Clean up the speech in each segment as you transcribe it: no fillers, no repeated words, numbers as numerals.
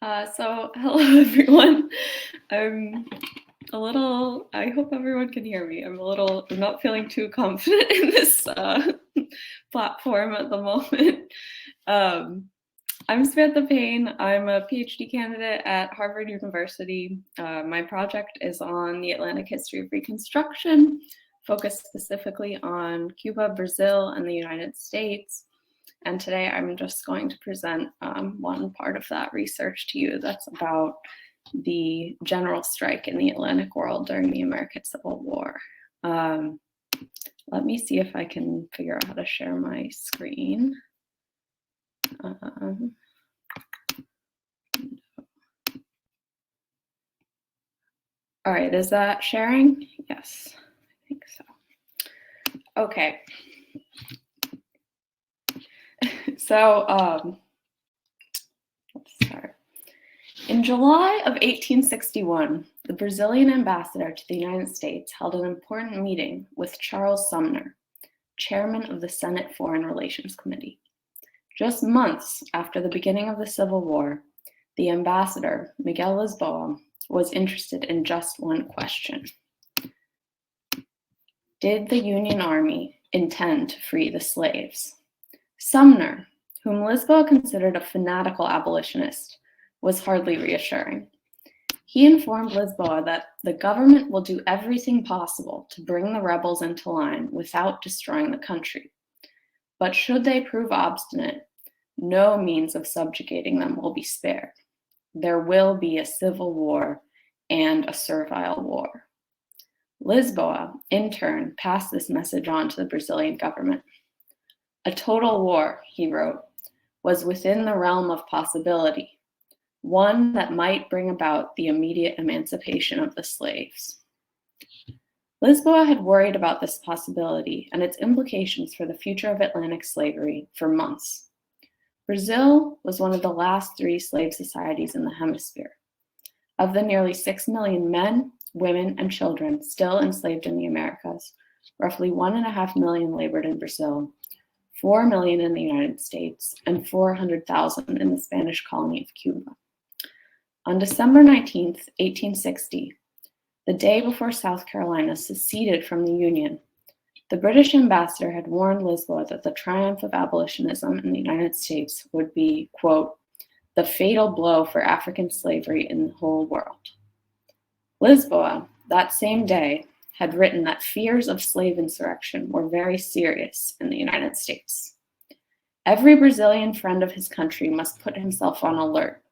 Hello everyone. I'm I hope everyone can hear me. I'm not feeling too confident in this platform at the moment. I'm Samantha Payne. I'm a PhD candidate at Harvard University. My project is on the Atlantic history of Reconstruction, focused specifically on Cuba, Brazil, and the United States. And today I'm just going to present one part of that research to you that's about the general strike in the Atlantic world during the American Civil War. Let me see if I can figure out how to share my screen. All right, is that sharing? Yes, I think so. Okay. So let's start. In July of 1861, the Brazilian ambassador to the United States held an important meeting with Charles Sumner, chairman of the Senate Foreign Relations Committee. Just months after the beginning of the Civil War, the ambassador, Miguel Lisboa, was interested in just one question. Did the Union Army intend to free the slaves? Sumner, whom Lisboa considered a fanatical abolitionist, was hardly reassuring. He informed Lisboa that the government will do everything possible to bring the rebels into line without destroying the country. But should they prove obstinate, no means of subjugating them will be spared. There will be a civil war and a servile war. Lisboa, in turn, passed this message on to the Brazilian government. A total war, he wrote, was within the realm of possibility, one that might bring about the immediate emancipation of the slaves. Lisboa had worried about this possibility and its implications for the future of Atlantic slavery for months. Brazil was one of the last 3 slave societies in the hemisphere. Of the nearly 6 million men, women, and children still enslaved in the Americas, roughly 1.5 million labored in Brazil, 4 million in the United States, and 400,000 in the Spanish colony of Cuba. On December 19, 1860, the day before South Carolina seceded from the Union, the British ambassador had warned Lisboa that the triumph of abolitionism in the United States would be, quote, the fatal blow for African slavery in the whole world. Lisboa, that same day, had written that fears of slave insurrection were very serious in the United States. Every Brazilian friend of his country must put himself on alert,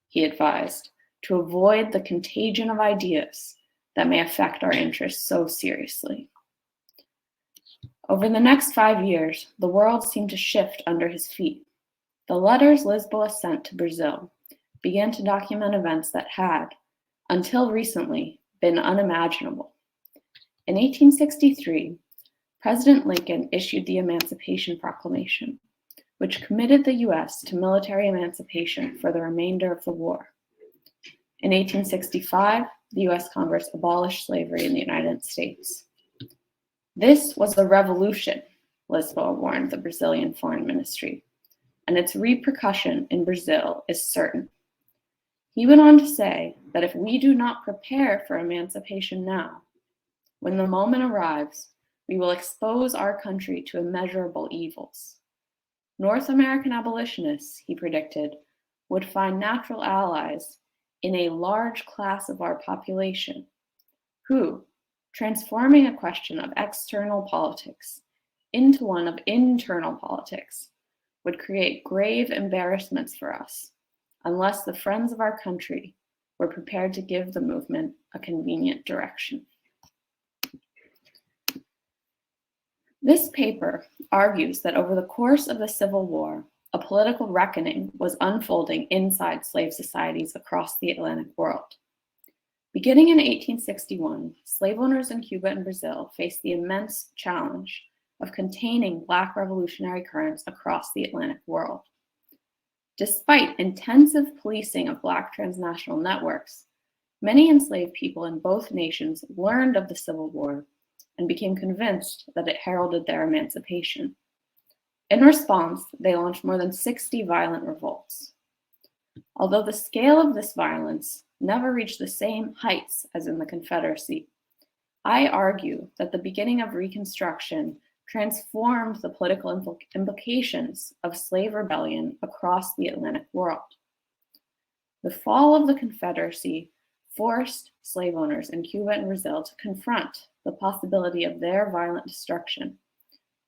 he advised, to avoid the contagion of ideas that may affect our interests so seriously. Over the next 5 years, the world seemed to shift under his feet. The letters Lisboa sent to Brazil began to document events that had, until recently, been unimaginable. In 1863, President Lincoln issued the Emancipation Proclamation, which committed the U.S. to military emancipation for the remainder of the war. In 1865, the U.S. Congress abolished slavery in the United States. This was a revolution, Lisboa warned the Brazilian Foreign Ministry, and its repercussion in Brazil is certain. He went on to say that if we do not prepare for emancipation now, when the moment arrives, we will expose our country to immeasurable evils. North American abolitionists, he predicted, would find natural allies in a large class of our population who, transforming a question of external politics into one of internal politics, would create grave embarrassments for us unless the friends of our country were prepared to give the movement a convenient direction. This paper argues that over the course of the Civil War, a political reckoning was unfolding inside slave societies across the Atlantic world. Beginning in 1861, slave owners in Cuba and Brazil faced the immense challenge of containing Black revolutionary currents across the Atlantic world. Despite intensive policing of Black transnational networks, many enslaved people in both nations learned of the Civil War and became convinced that it heralded their emancipation. In response, they launched more than 60 violent revolts. although the scale of this violence never reached the same heights as in the Confederacy. I argue that the beginning of Reconstruction transformed the political implications of slave rebellion across the Atlantic world. The fall of the Confederacy forced slave owners in Cuba and Brazil to confront the possibility of their violent destruction,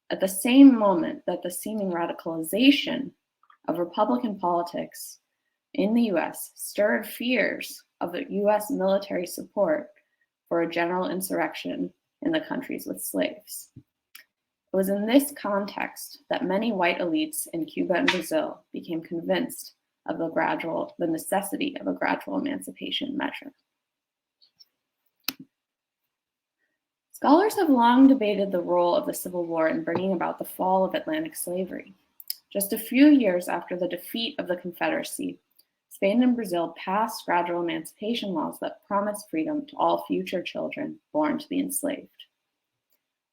at the same moment that the seeming radicalization of Republican politics in the US stirred fears of the US military support for a general insurrection in the countries with slaves. It was in this context that many white elites in Cuba and Brazil became convinced of the necessity of a gradual emancipation measure. Scholars have long debated the role of the Civil War in bringing about the fall of Atlantic slavery. Just a few years after the defeat of the Confederacy, Spain and Brazil passed gradual emancipation laws that promised freedom to all future children born to the enslaved.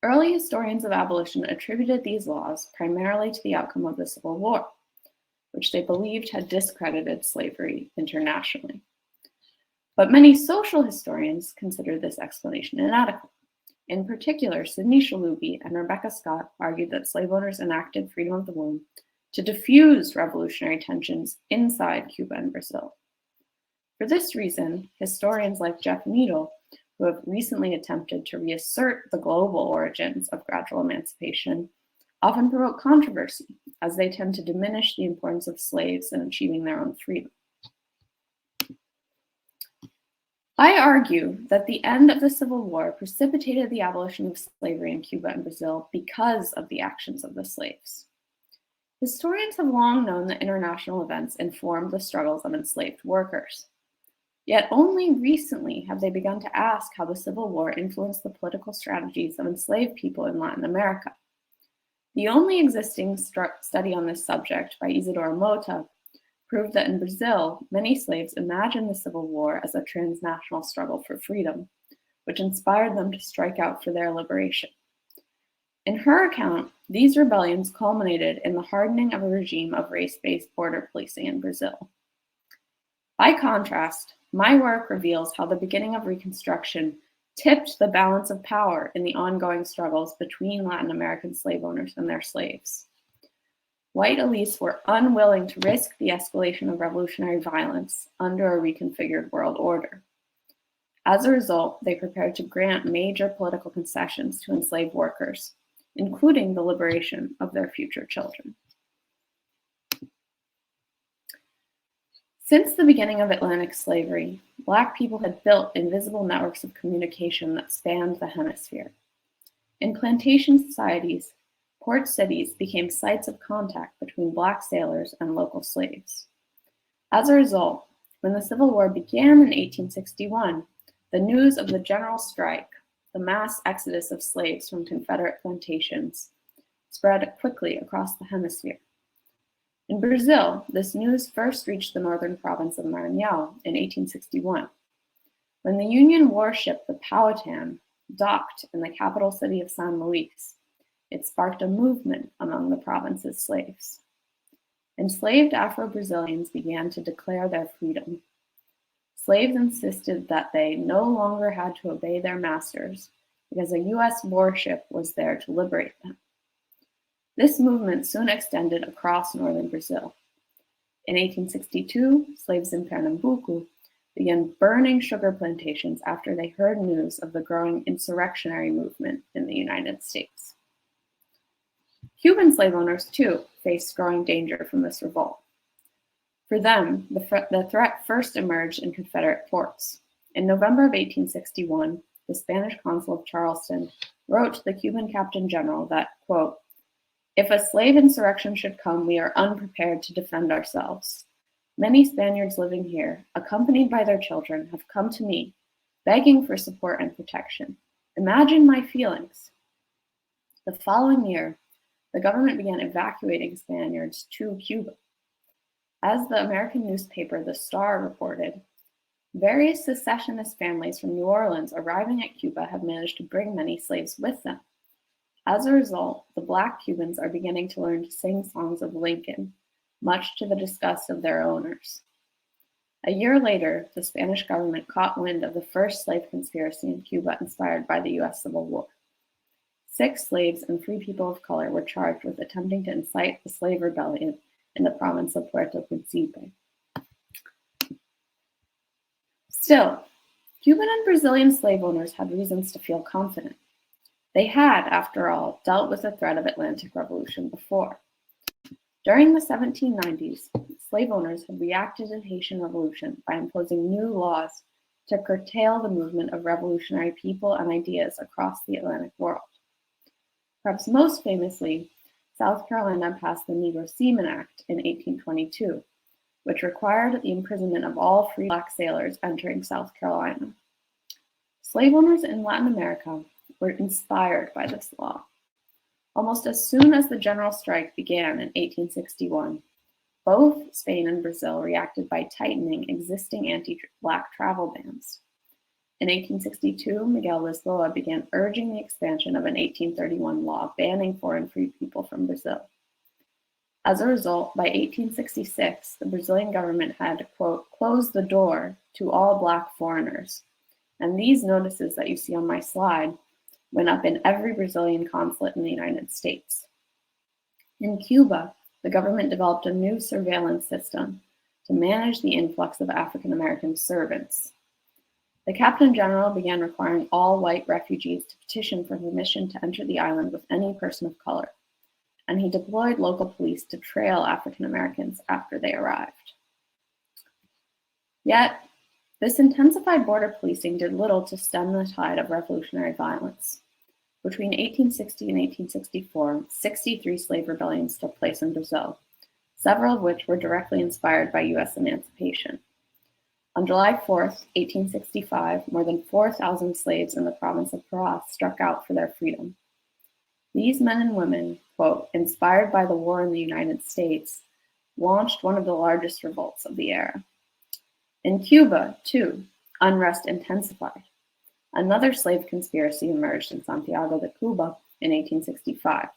Early historians of abolition attributed these laws primarily to the outcome of the Civil War, which they believed had discredited slavery internationally. But many social historians consider this explanation inadequate. In particular, Sidney Shaluby and Rebecca Scott argued that slave owners enacted freedom of the womb to diffuse revolutionary tensions inside Cuba and Brazil. For this reason, historians like Jeff Needle, who have recently attempted to reassert the global origins of gradual emancipation, often provoke controversy, as they tend to diminish the importance of slaves in achieving their own freedom. I argue that the end of the Civil War precipitated the abolition of slavery in Cuba and Brazil because of the actions of the slaves. Historians have long known that international events informed the struggles of enslaved workers. Yet only recently have they begun to ask how the Civil War influenced the political strategies of enslaved people in Latin America. The only existing study on this subject by Isidoro Mota proved that in Brazil, many slaves imagined the Civil War as a transnational struggle for freedom, which inspired them to strike out for their liberation. In her account, these rebellions culminated in the hardening of a regime of race-based border policing in Brazil. By contrast, my work reveals how the beginning of Reconstruction tipped the balance of power in the ongoing struggles between Latin American slave owners and their slaves. White elites were unwilling to risk the escalation of revolutionary violence under a reconfigured world order. As a result, they prepared to grant major political concessions to enslaved workers, including the liberation of their future children. Since the beginning of Atlantic slavery, Black people had built invisible networks of communication that spanned the hemisphere. In plantation societies, port cities became sites of contact between Black sailors and local slaves. As a result, when the Civil War began in 1861, the news of the general strike, the mass exodus of slaves from Confederate plantations, spread quickly across the hemisphere. In Brazil, this news first reached the northern province of Maranhão in 1861. When the Union warship, the Powhatan, docked in the capital city of São Luís, it sparked a movement among the province's slaves. Enslaved Afro-Brazilians began to declare their freedom. Slaves insisted that they no longer had to obey their masters because a US warship was there to liberate them. This movement soon extended across northern Brazil. In 1862, slaves in Pernambuco began burning sugar plantations after they heard news of the growing insurrectionary movement in the United States. Cuban slave owners, too, faced growing danger from this revolt. For them, the threat first emerged in Confederate ports. In November of 1861, the Spanish consul of Charleston wrote to the Cuban Captain General that, quote, "If a slave insurrection should come, we are unprepared to defend ourselves. Many Spaniards living here, accompanied by their children, have come to me, begging for support and protection. Imagine my feelings." The following year, the government began evacuating Spaniards to Cuba. As the American newspaper The Star reported, various secessionist families from New Orleans arriving at Cuba have managed to bring many slaves with them. As a result, the Black Cubans are beginning to learn to sing songs of Lincoln, much to the disgust of their owners. A year later, the Spanish government caught wind of the first slave conspiracy in Cuba inspired by the US Civil War. 6 slaves and 3 people of color were charged with attempting to incite the slave rebellion in the province of Puerto Príncipe. Still, Cuban and Brazilian slave owners had reasons to feel confident. They had, after all, dealt with the threat of Atlantic revolution before. During the 1790s, slave owners had reacted to the Haitian Revolution by imposing new laws to curtail the movement of revolutionary people and ideas across the Atlantic world. Perhaps most famously, South Carolina passed the Negro Seaman Act in 1822, which required the imprisonment of all free Black sailors entering South Carolina. Slave owners in Latin America were inspired by this law. Almost as soon as the general strike began in 1861, both Spain and Brazil reacted by tightening existing anti-Black travel bans. In 1862, Miguel Lisboa began urging the expansion of an 1831 law banning foreign free people from Brazil. As a result, by 1866, the Brazilian government had, quote, closed the door to all Black foreigners. And these notices that you see on my slide went up in every Brazilian consulate in the United States. In Cuba, the government developed a new surveillance system to manage the influx of African American servants. The Captain General began requiring all white refugees to petition for permission to enter the island with any person of color, and he deployed local police to trail African Americans after they arrived. Yet, this intensified border policing did little to stem the tide of revolutionary violence. Between 1860 and 1864, 63 slave rebellions took place in Brazil, several of which were directly inspired by U.S. emancipation. On July 4, 1865, more than 4,000 slaves in the province of Pará struck out for their freedom. These men and women, quote, inspired by the war in the United States, launched one of the largest revolts of the era. In Cuba, too, unrest intensified. Another slave conspiracy emerged in Santiago de Cuba in 1865.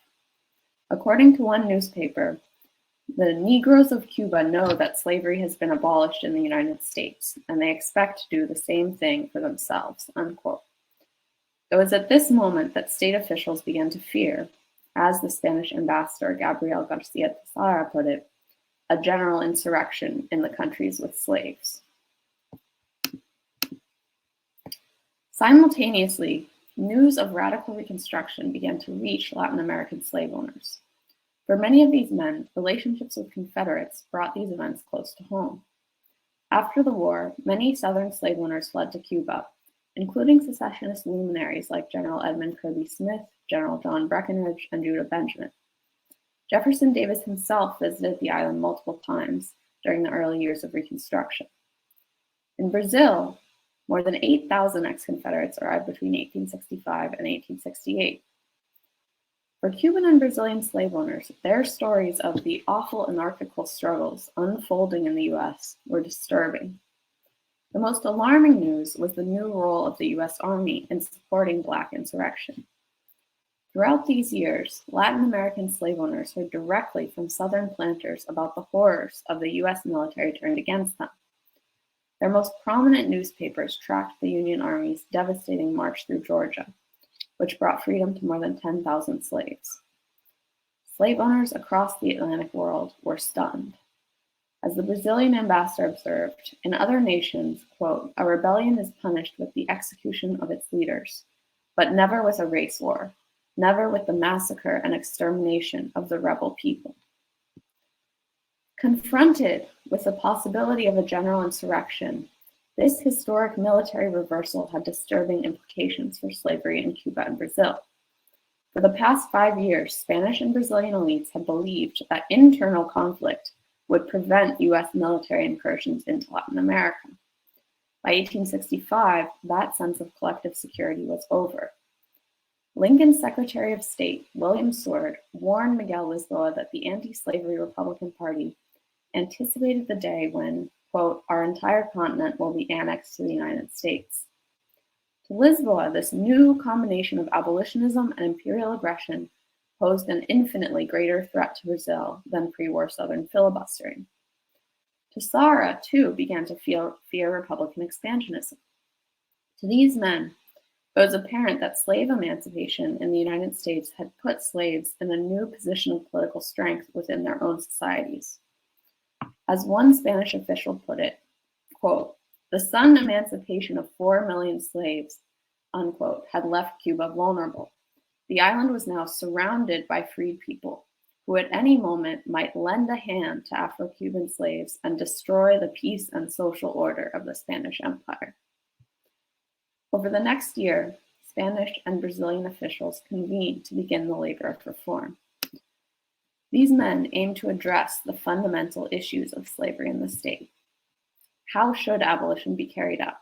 According to one newspaper, the Negroes of Cuba know that slavery has been abolished in the United States, and they expect to do the same thing for themselves, unquote. It was at this moment that state officials began to fear, as the Spanish ambassador Gabriel Garcia Tesara put it, a general insurrection in the countries with slaves. Simultaneously, news of radical reconstruction began to reach Latin American slave owners. For many of these men, relationships with Confederates brought these events close to home. After the war, many Southern slave owners fled to Cuba, including secessionist luminaries like General Edmund Kirby Smith, General John Breckinridge, and Judah Benjamin. Jefferson Davis himself visited the island multiple times during the early years of Reconstruction. In Brazil, more than 8,000 ex-Confederates arrived between 1865 and 1868. For Cuban and Brazilian slave owners, their stories of the awful anarchical struggles unfolding in the U.S. were disturbing. The most alarming news was the new role of the U.S. Army in supporting Black insurrection. Throughout these years, Latin American slave owners heard directly from Southern planters about the horrors of the U.S. military turned against them. Their most prominent newspapers tracked the Union Army's devastating march through Georgia, which brought freedom to more than 10,000 slaves. Slave owners across the Atlantic world were stunned. As the Brazilian ambassador observed, in other nations, quote, a rebellion is punished with the execution of its leaders, but never with a race war, never with the massacre and extermination of the rebel people. Confronted with the possibility of a general insurrection, this historic military reversal had disturbing implications for slavery in Cuba and Brazil. For the past 5 years, Spanish and Brazilian elites had believed that internal conflict would prevent U.S. military incursions into Latin America. By 1865, that sense of collective security was over. Lincoln's Secretary of State, William Seward, warned Miguel Lisboa that the anti-slavery Republican Party anticipated the day when, quote, our entire continent will be annexed to the United States. To Lisboa, this new combination of abolitionism and imperial aggression posed an infinitely greater threat to Brazil than pre-war Southern filibustering. Tesara, too, began to fear Republican expansionism. To these men, it was apparent that slave emancipation in the United States had put slaves in a new position of political strength within their own societies. As one Spanish official put it, quote, "The sudden emancipation of 4 million slaves," unquote, had left Cuba vulnerable. The island was now surrounded by freed people who at any moment might lend a hand to Afro-Cuban slaves and destroy the peace and social order of the Spanish Empire. Over the next year, Spanish and Brazilian officials convened to begin the labor of reform. These men aimed to address the fundamental issues of slavery in the state. How should abolition be carried out?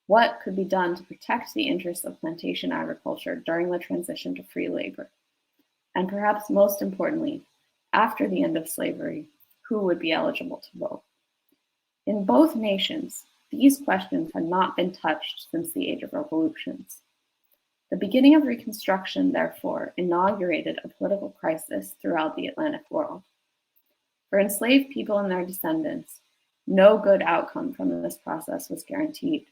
What could be done to protect the interests of plantation agriculture during the transition to free labor? And perhaps most importantly, after the end of slavery, who would be eligible to vote? In both nations, these questions had not been touched since the Age of Revolutions. The beginning of Reconstruction, therefore, inaugurated a political crisis throughout the Atlantic world. For enslaved people and their descendants, no good outcome from this process was guaranteed.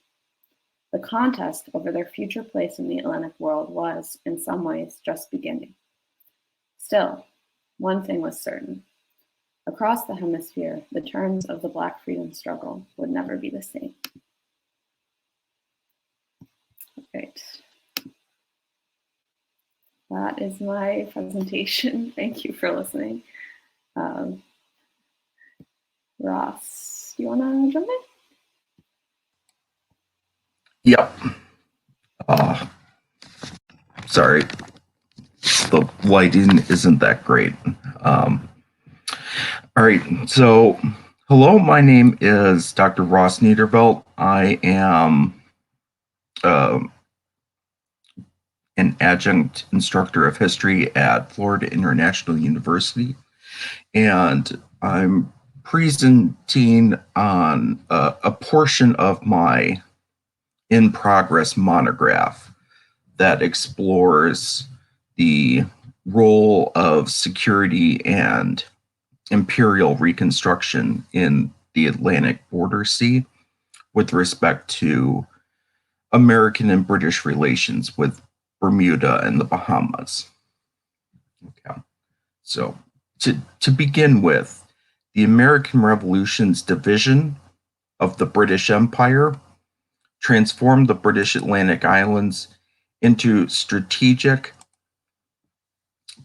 The contest over their future place in the Atlantic world was, in some ways, just beginning. Still, one thing was certain. Across the hemisphere, the terms of the Black freedom struggle would never be the same. Right. That is my presentation. Thank you for listening. Ross, you want to jump in? Yep. Sorry, the lighting isn't that great. All right, so hello, my name is Dr. Ross Nedervelt. I am an adjunct instructor of history at Florida International University, and I'm presenting on a portion of my in-progress monograph that explores the role of security and imperial reconstruction in the Atlantic border sea with respect to American and British relations with Bermuda and the Bahamas. Okay, so to begin with, the American Revolution's division of the British Empire transformed the British Atlantic Islands into strategic,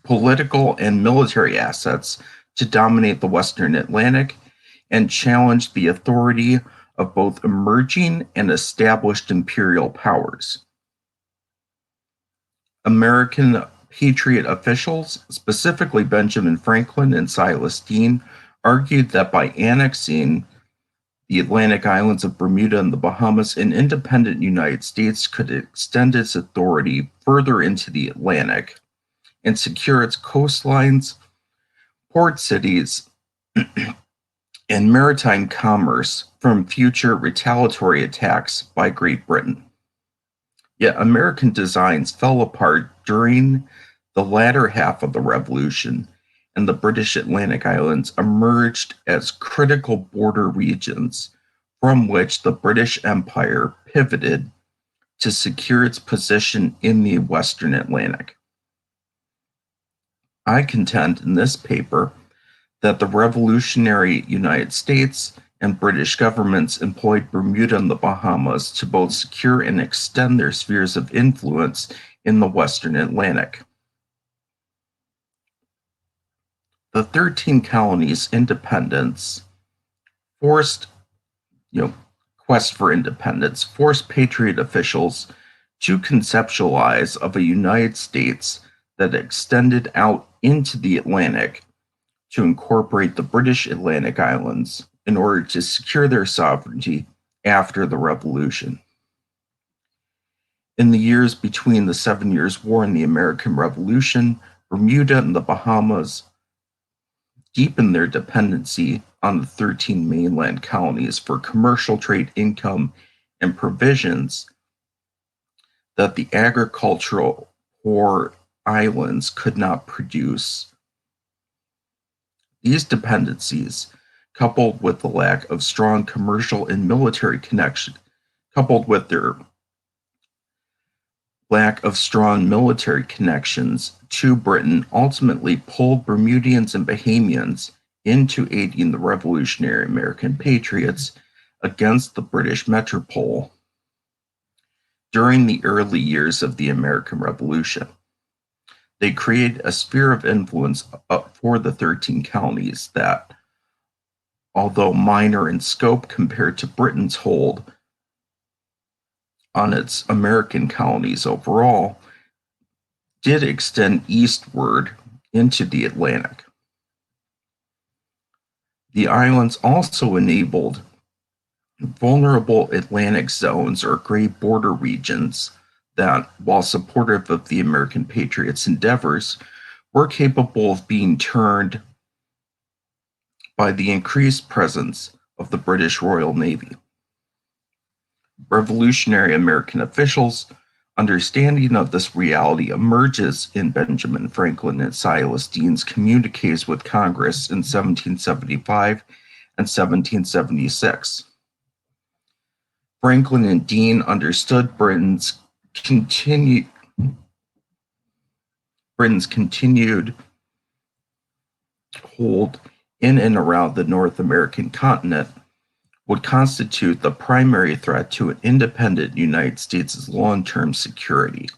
political, and military assets to dominate the Western Atlantic and challenge the authority of both emerging and established imperial powers. American Patriot officials, specifically Benjamin Franklin and Silas Deane, argued that by annexing the Atlantic islands of Bermuda and the Bahamas, an independent United States could extend its authority further into the Atlantic and secure its coastlines, port cities, and maritime commerce from future retaliatory attacks by Great Britain. Yet American designs fell apart during the latter half of the Revolution, and the British Atlantic Islands emerged as critical border regions from which the British Empire pivoted to secure its position in the Western Atlantic. I contend in this paper that the revolutionary United States and British governments employed Bermuda and the Bahamas to both secure and extend their spheres of influence in the Western Atlantic. The 13 colonies' independence quest for independence forced Patriot officials to conceptualize of a United States that extended out into the Atlantic to incorporate the British Atlantic Islands in order to secure their sovereignty after the Revolution. In the years between the 7 Years' War and the American Revolution, Bermuda and the Bahamas deepened their dependency on the 13 mainland colonies for commercial trade income and provisions that the agricultural poor islands could not produce. These dependencies coupled with the lack of strong commercial and military connection, coupled with their lack of strong military connections to Britain, ultimately pulled Bermudians and Bahamians into aiding the Revolutionary American Patriots against the British metropole during the early years of the American Revolution. They created a sphere of influence for the 13 counties that, although minor in scope compared to Britain's hold on its American colonies overall, did extend eastward into the Atlantic. The islands also enabled vulnerable Atlantic zones or gray border regions that, while supportive of the American Patriots' endeavors, were capable of being turned by the increased presence of the British Royal Navy. Revolutionary American officials' understanding of this reality emerges in Benjamin Franklin and Silas Deane's communiques with Congress in 1775 and 1776. Franklin and Deane understood Britain's continued hold in and around the North American continent would constitute the primary threat to an independent United States' long-term security.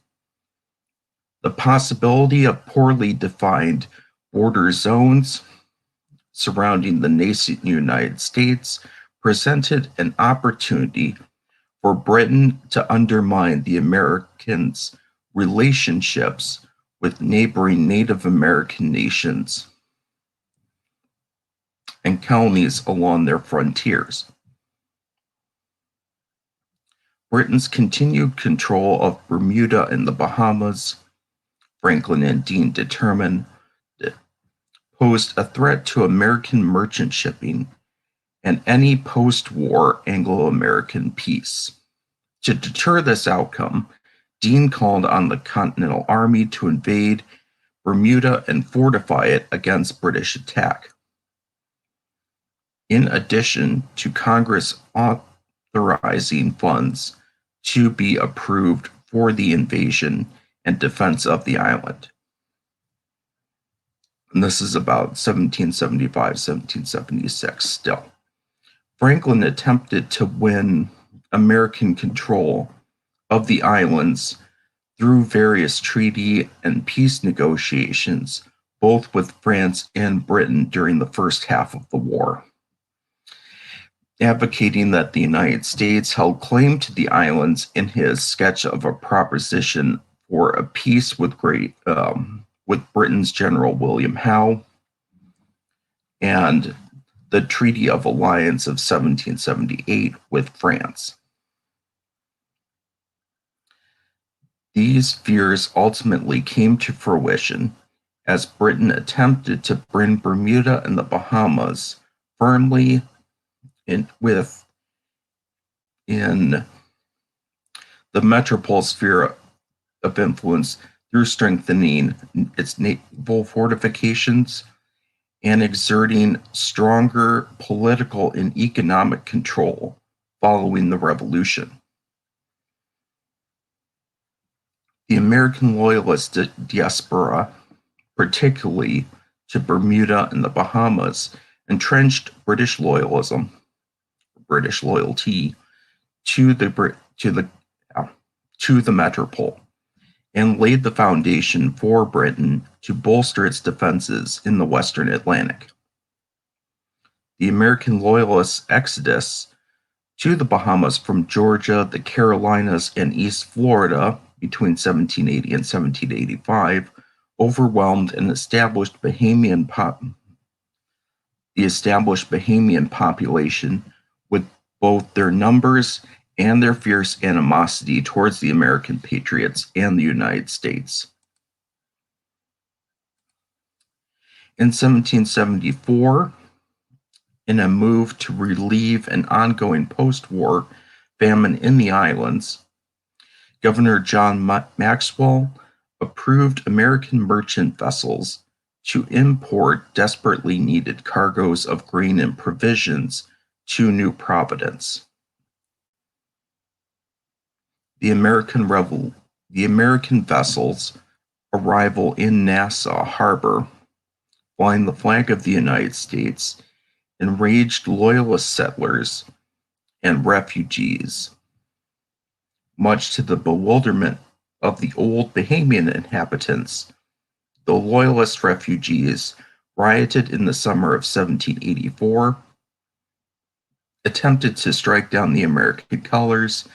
The possibility of poorly defined border zones surrounding the nascent United States presented an opportunity for Britain to undermine the Americans' relationships with neighboring Native American nations and colonies along their frontiers. Britain's continued control of Bermuda and the Bahamas, Franklin and Deane determined, posed a threat to American merchant shipping and any post-war Anglo-American peace. To deter this outcome, Deane called on the Continental Army to invade Bermuda and fortify it against British attack. In addition to Congress authorizing funds to be approved for the invasion and defense of the island. And this is about 1775, 1776 still. Franklin attempted to win American control of the islands through various treaty and peace negotiations, both with France and Britain during the first half of the war, advocating that the United States held claim to the islands in his sketch of a proposition for a peace with Britain's General William Howe and the Treaty of Alliance of 1778 with France. These fears ultimately came to fruition as Britain attempted to bring Bermuda and the Bahamas firmly in the metropole sphere of influence through strengthening its naval fortifications and exerting stronger political and economic control following the Revolution. The American loyalist diaspora, particularly to Bermuda and the Bahamas, entrenched British loyalty to the metropole, and laid the foundation for Britain to bolster its defenses in the Western Atlantic. The American loyalists' exodus to the Bahamas from Georgia, the Carolinas, and East Florida between 1780 and 1785 overwhelmed the established Bahamian population with both their numbers and their fierce animosity towards the American patriots and the United States. In 1774, in a move to relieve an ongoing post-war famine in the islands, Governor John Maxwell approved American merchant vessels to import desperately needed cargoes of grain and provisions to New Providence. The American vessels' arrival in Nassau Harbor, flying the flag of the United States, enraged Loyalist settlers and refugees, much to the bewilderment of the old Bahamian inhabitants. The Loyalist refugees rioted in the summer of 1784, attempted to strike down the American colors,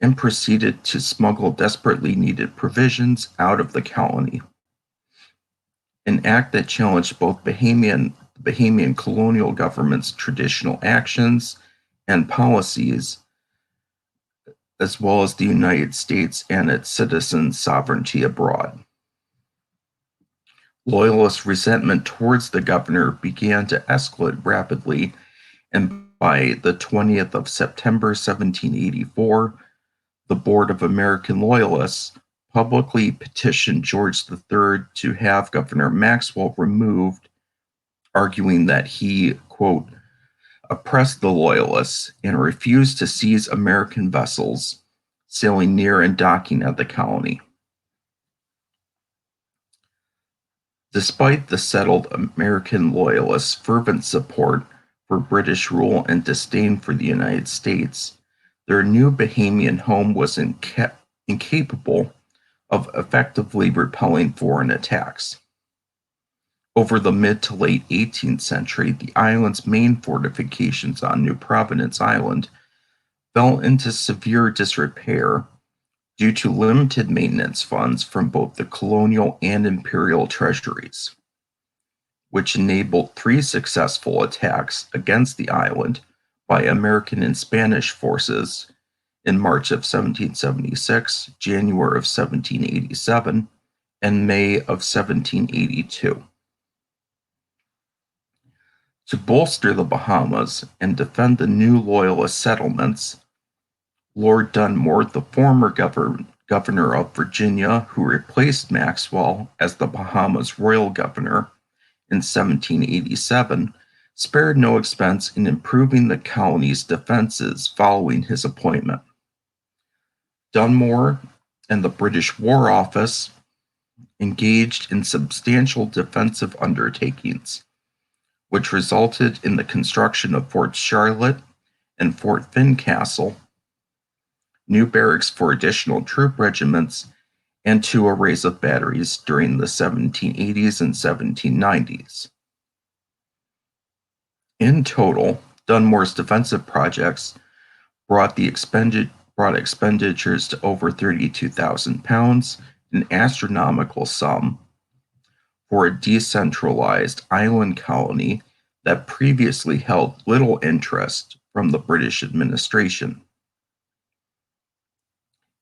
and proceeded to smuggle desperately needed provisions out of the colony. An act that challenged both Bahamian colonial government's traditional actions and policies, as well as the United States and its citizens' sovereignty abroad. Loyalist resentment towards the governor began to escalate rapidly, and by the 20th of September 1784, the Board of American Loyalists publicly petitioned George III to have Governor Maxwell removed, arguing that he, quote, oppressed the Loyalists and refused to seize American vessels sailing near and docking at the colony. Despite the settled American Loyalists' fervent support for British rule and disdain for the United States, their new Bahamian home was incapable of effectively repelling foreign attacks. Over the mid to late 18th century, the island's main fortifications on New Providence Island fell into severe disrepair due to limited maintenance funds from both the colonial and imperial treasuries, which enabled 3 successful attacks against the island by American and Spanish forces in March of 1776, January of 1787, and May of 1782. To bolster the Bahamas and defend the new Loyalist settlements, Lord Dunmore, the former governor of Virginia, who replaced Maxwell as the Bahamas royal governor in 1787, spared no expense in improving the colony's defenses following his appointment. Dunmore and the British War Office engaged in substantial defensive undertakings, which resulted in the construction of Fort Charlotte and Fort Fincastle, new barracks for additional troop regiments, and 2 arrays of batteries during the 1780s and 1790s. In total, Dunmore's defensive projects brought expenditures to over £32,000, an astronomical sum for a decentralized island colony that previously held little interest from the British administration.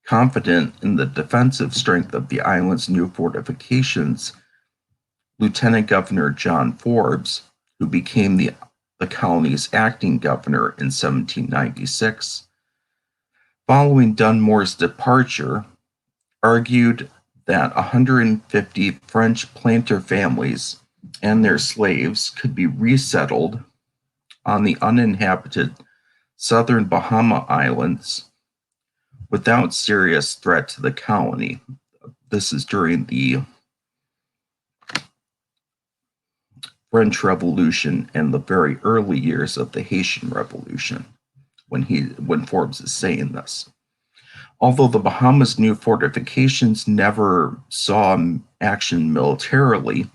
Confident in the defensive strength of the island's new fortifications, Lieutenant Governor John Forbes, who became the colony's acting governor in 1796, following Dunmore's departure, argued that 150 French planter families and their slaves could be resettled on the uninhabited southern Bahama Islands without serious threat to the colony. This is during the French Revolution and the very early years of the Haitian Revolution, when Forbes is saying this. Although the Bahamas' new fortifications never saw action militarily,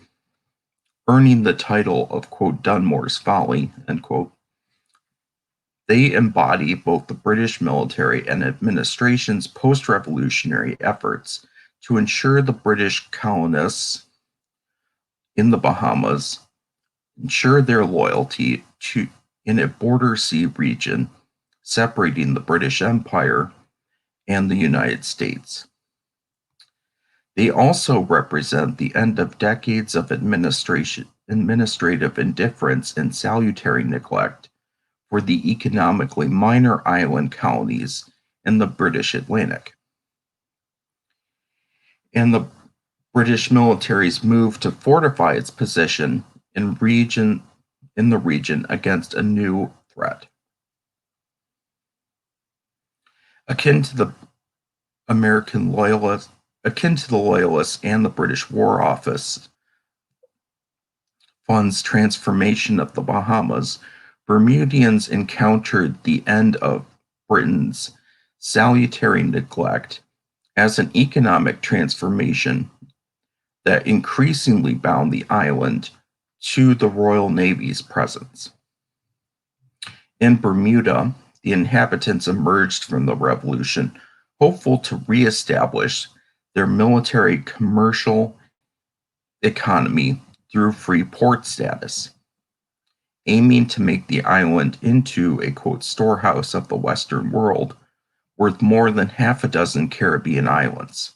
earning the title of, quote, Dunmore's Folly, end quote, they embody both the British military and administration's post-revolutionary efforts to ensure the British colonists in the Bahamas ensure their loyalty in a border sea region separating the British Empire and the United States. They also represent the end of decades of administrative indifference and salutary neglect for the economically minor island colonies in the British Atlantic. And the British military's move to fortify its position in the region against a new threat. Akin to the Loyalists and the British War Office funds transformation of the Bahamas, Bermudians encountered the end of Britain's salutary neglect as an economic transformation that increasingly bound the island to the Royal Navy's presence. In Bermuda, the inhabitants emerged from the revolution hopeful to reestablish their military commercial economy through free port status, aiming to make the island into a, quote, storehouse of the Western world, worth more than half a dozen Caribbean islands.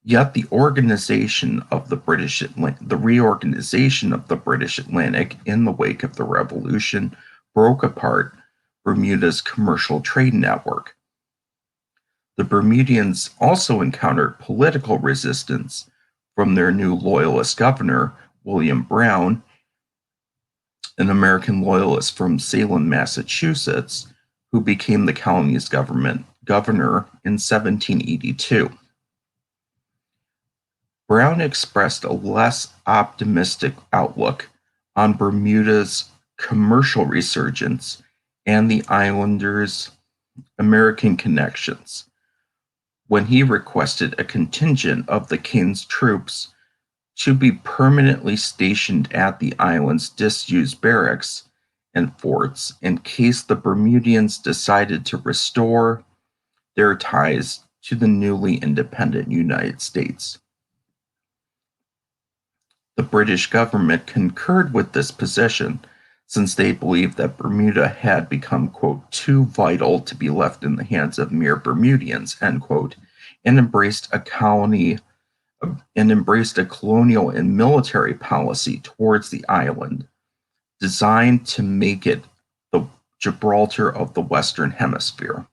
Yet the reorganization of the British Atlantic in the wake of the revolution broke apart Bermuda's commercial trade network. The Bermudians also encountered political resistance from their new loyalist governor, William Brown, an American loyalist from Salem, Massachusetts, who became the colony's governor in 1782. Brown expressed a less optimistic outlook on Bermuda's commercial resurgence and the islanders' American connections when he requested a contingent of the king's troops to be permanently stationed at the island's disused barracks and forts in case the Bermudians decided to restore their ties to the newly independent United States. The British government concurred with this position since they believed that Bermuda had become, quote, too vital to be left in the hands of mere Bermudians, end quote, and embraced a colonial and military policy towards the island, designed to make it the Gibraltar of the Western Hemisphere.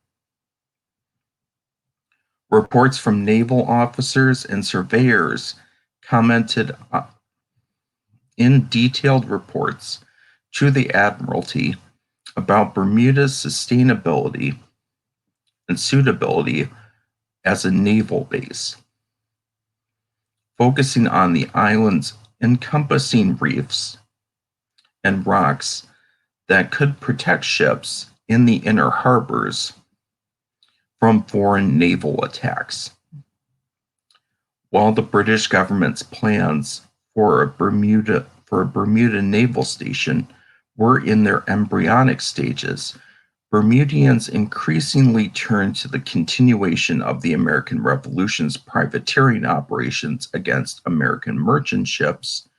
Reports from naval officers and surveyors commented in detailed reports to the Admiralty about Bermuda's sustainability and suitability as a naval base, focusing on the island's encompassing reefs and rocks that could protect ships in the inner harbors from foreign naval attacks. While the British government's plans for a Bermuda naval station were in their embryonic stages, Bermudians increasingly turned to the continuation of the American Revolution's privateering operations against American merchant ships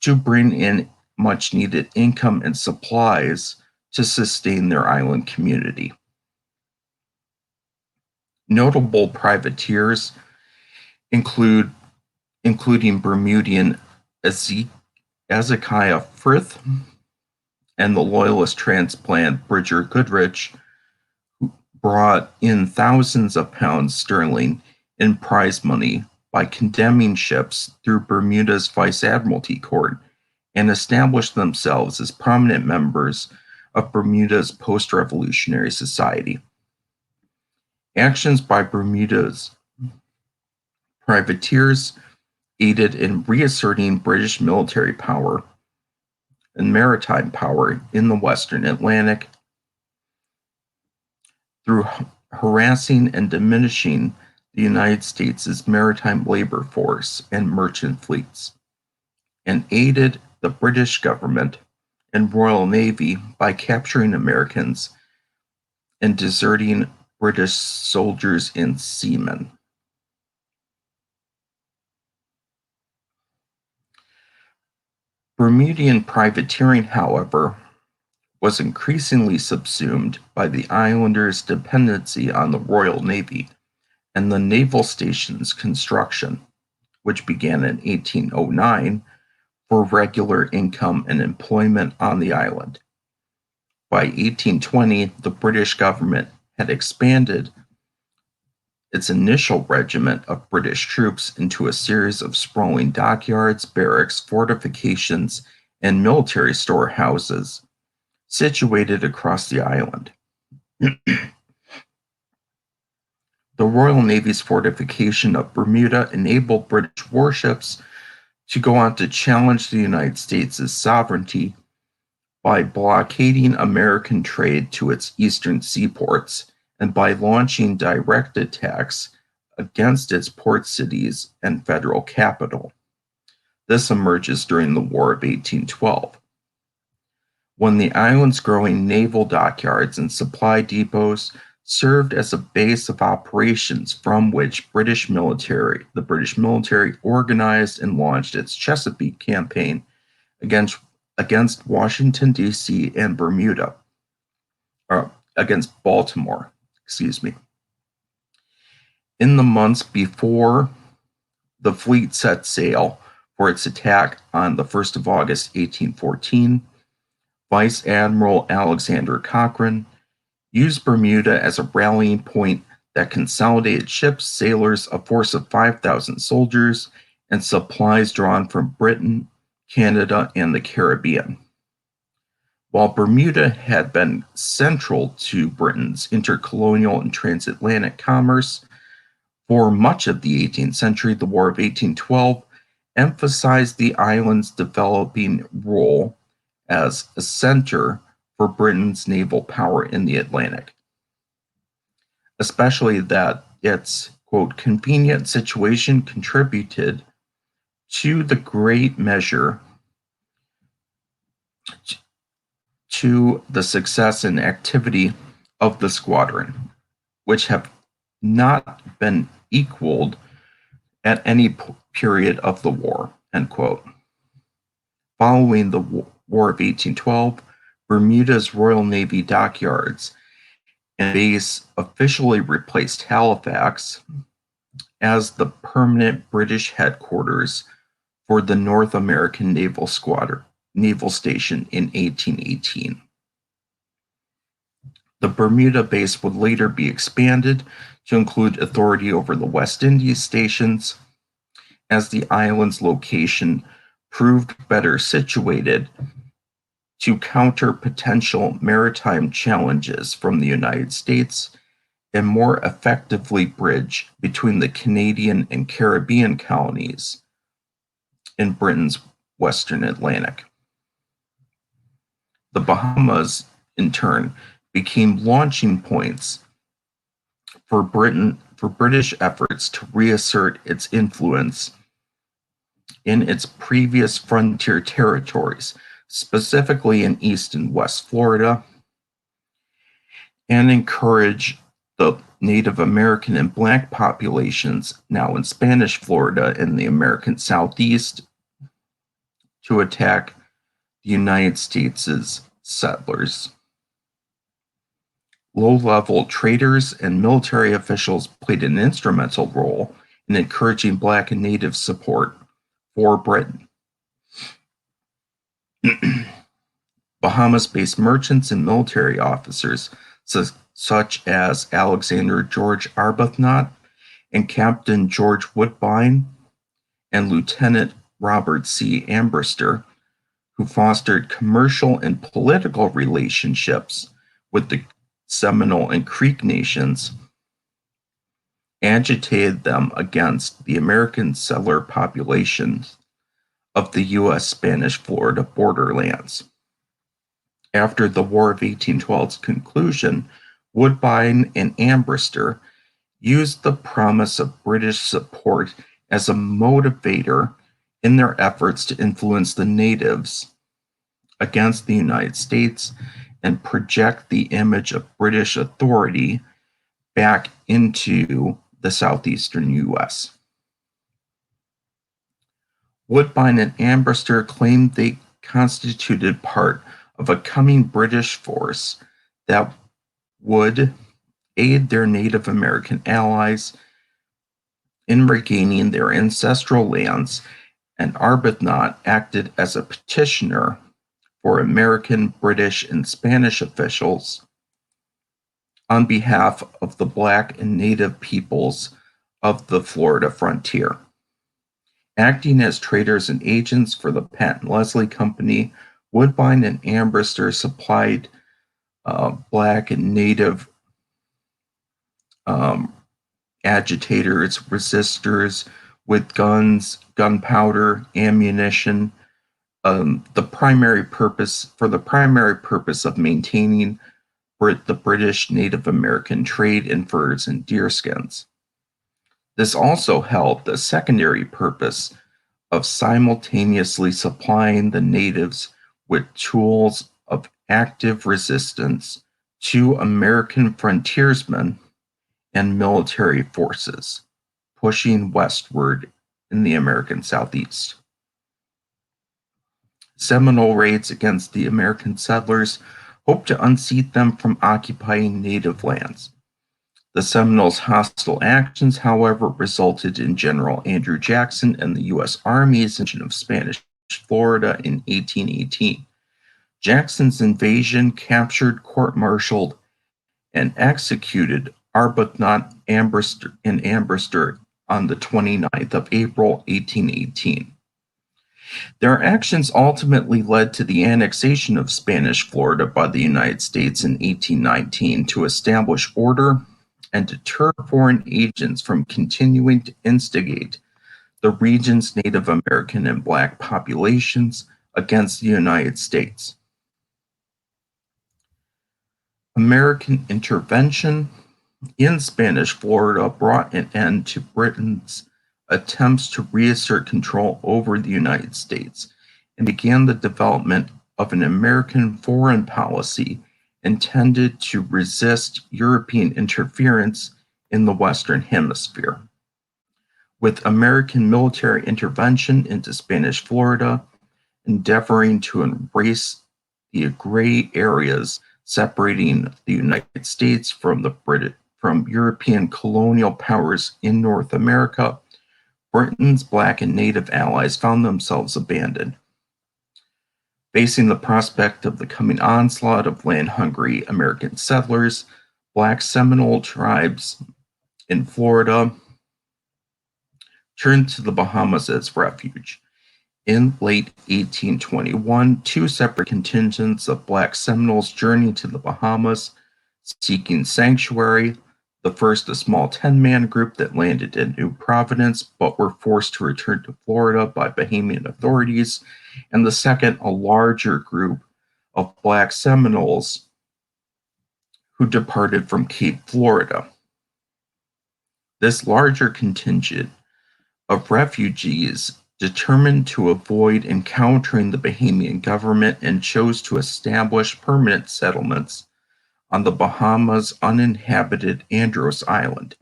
to bring in much-needed income and supplies to sustain their island community. Notable privateers including Bermudian Ezekiah Frith and the loyalist transplant Bridger Goodrich, who brought in thousands of pounds sterling in prize money by condemning ships through Bermuda's Vice Admiralty Court and established themselves as prominent members of Bermuda's post-revolutionary society. Actions by Bermuda's privateers aided in reasserting British military power and maritime power in the Western Atlantic through harassing and diminishing the United States' maritime labor force and merchant fleets, and aided the British government and Royal Navy by capturing Americans and deserting British soldiers and seamen. Bermudian privateering, however, was increasingly subsumed by the islanders' dependency on the Royal Navy and the naval station's construction, which began in 1809 for regular income and employment on the island. By 1820, the British government had expanded its initial regiment of British troops into a series of sprawling dockyards, barracks, fortifications, and military storehouses situated across the island. The Royal Navy's fortification of Bermuda enabled British warships to go on to challenge the United States' sovereignty by blockading American trade to its eastern seaports and by launching direct attacks against its port cities and federal capital. This emerges during the War of 1812. When the island's growing naval dockyards and supply depots served as a base of operations from which the British military organized and launched its Chesapeake campaign against Washington, D.C. and Bermuda, or against Baltimore, excuse me. In the months before the fleet set sail for its attack on the 1st of August, 1814, Vice Admiral Alexander Cochrane used Bermuda as a rallying point that consolidated ships, sailors, a force of 5,000 soldiers, and supplies drawn from Britain, Canada, and the Caribbean. While Bermuda had been central to Britain's intercolonial and transatlantic commerce for much of the 18th century, the War of 1812 emphasized the island's developing role as a center for Britain's naval power in the Atlantic, especially that its, quote, convenient situation contributed to the great measure to the success and activity of the squadron, which have not been equaled at any period of the war, end quote. Following the War of 1812, Bermuda's Royal Navy dockyards and base officially replaced Halifax as the permanent British headquarters for the North American Naval Station in 1818. The Bermuda base would later be expanded to include authority over the West Indies stations, as the island's location proved better situated to counter potential maritime challenges from the United States and more effectively bridge between the Canadian and Caribbean colonies in Britain's Western Atlantic. The Bahamas, in turn, became launching points for British efforts to reassert its influence in its previous frontier territories, specifically in East and West Florida, and encourage the Native American and Black populations now in Spanish Florida and the American Southeast to attack the United States' settlers. Low-level traders and military officials played an instrumental role in encouraging Black and Native support for Britain. Bahamas-based merchants and military officers, such as Alexander George Arbuthnot and Captain George Woodbine and Lieutenant Robert C. Ambrister, who fostered commercial and political relationships with the Seminole and Creek nations, agitated them against the American settler populations of the U.S. Spanish Florida borderlands. After the War of 1812's conclusion, Woodbine and Ambrister used the promise of British support as a motivator in their efforts to influence the natives against the United States and project the image of British authority back into the southeastern U.S. Woodbine and Ambrister claimed they constituted part of a coming British force that would aid their Native American allies in regaining their ancestral lands, and Arbuthnot acted as a petitioner for American, British, and Spanish officials on behalf of the Black and Native peoples of the Florida frontier. Acting as traders and agents for the Pat and Leslie Company, Woodbine and Ambrister supplied Black and Native agitators, resistors with guns, gunpowder, ammunition, the primary purpose of maintaining the British Native American trade in furs and deerskins. This also held the secondary purpose of simultaneously supplying the natives with tools of active resistance to American frontiersmen and military forces, pushing westward in the American Southeast. Seminole raids against the American settlers hoped to unseat them from occupying native lands. The Seminoles' hostile actions, however, resulted in General Andrew Jackson and the U.S. Army's invasion of Spanish Florida in 1818. Jackson's invasion captured, court-martialed, and executed Arbuthnot and Ambrister on the 29th of April, 1818. Their actions ultimately led to the annexation of Spanish Florida by the United States in 1819 to establish order and deter foreign agents from continuing to instigate the region's Native American and Black populations against the United States. American intervention in Spanish Florida brought an end to Britain's attempts to reassert control over the United States and began the development of an American foreign policy intended to resist European interference in the Western Hemisphere. With American military intervention into Spanish Florida endeavoring to embrace the gray areas separating the United States from European colonial powers in North America, Britain's Black and Native allies found themselves abandoned. Facing the prospect of the coming onslaught of land-hungry American settlers, Black Seminole tribes in Florida turned to the Bahamas as refuge. In late 1821, two separate contingents of Black Seminoles journeyed to the Bahamas, seeking sanctuary. The first, a small 10-man group that landed in New Providence, but were forced to return to Florida by Bahamian authorities, and the second, a larger group of Black Seminoles who departed from Cape Florida. This larger contingent of refugees determined to avoid encountering the Bahamian government and chose to establish permanent settlements on the Bahamas' uninhabited Andros Island,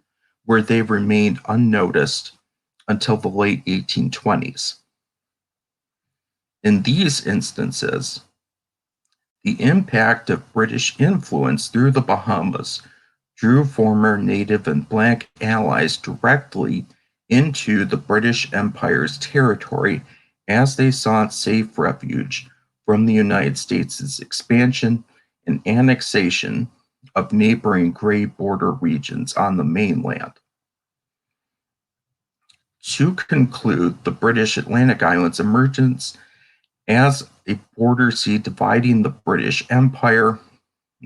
where they remained unnoticed until the late 1820s. In these instances, the impact of British influence through the Bahamas drew former Native and Black allies directly into the British Empire's territory as they sought safe refuge from the United States' expansion and annexation of neighboring gray border regions on the mainland. To conclude, the British Atlantic Islands' emergence as a border sea dividing the British Empire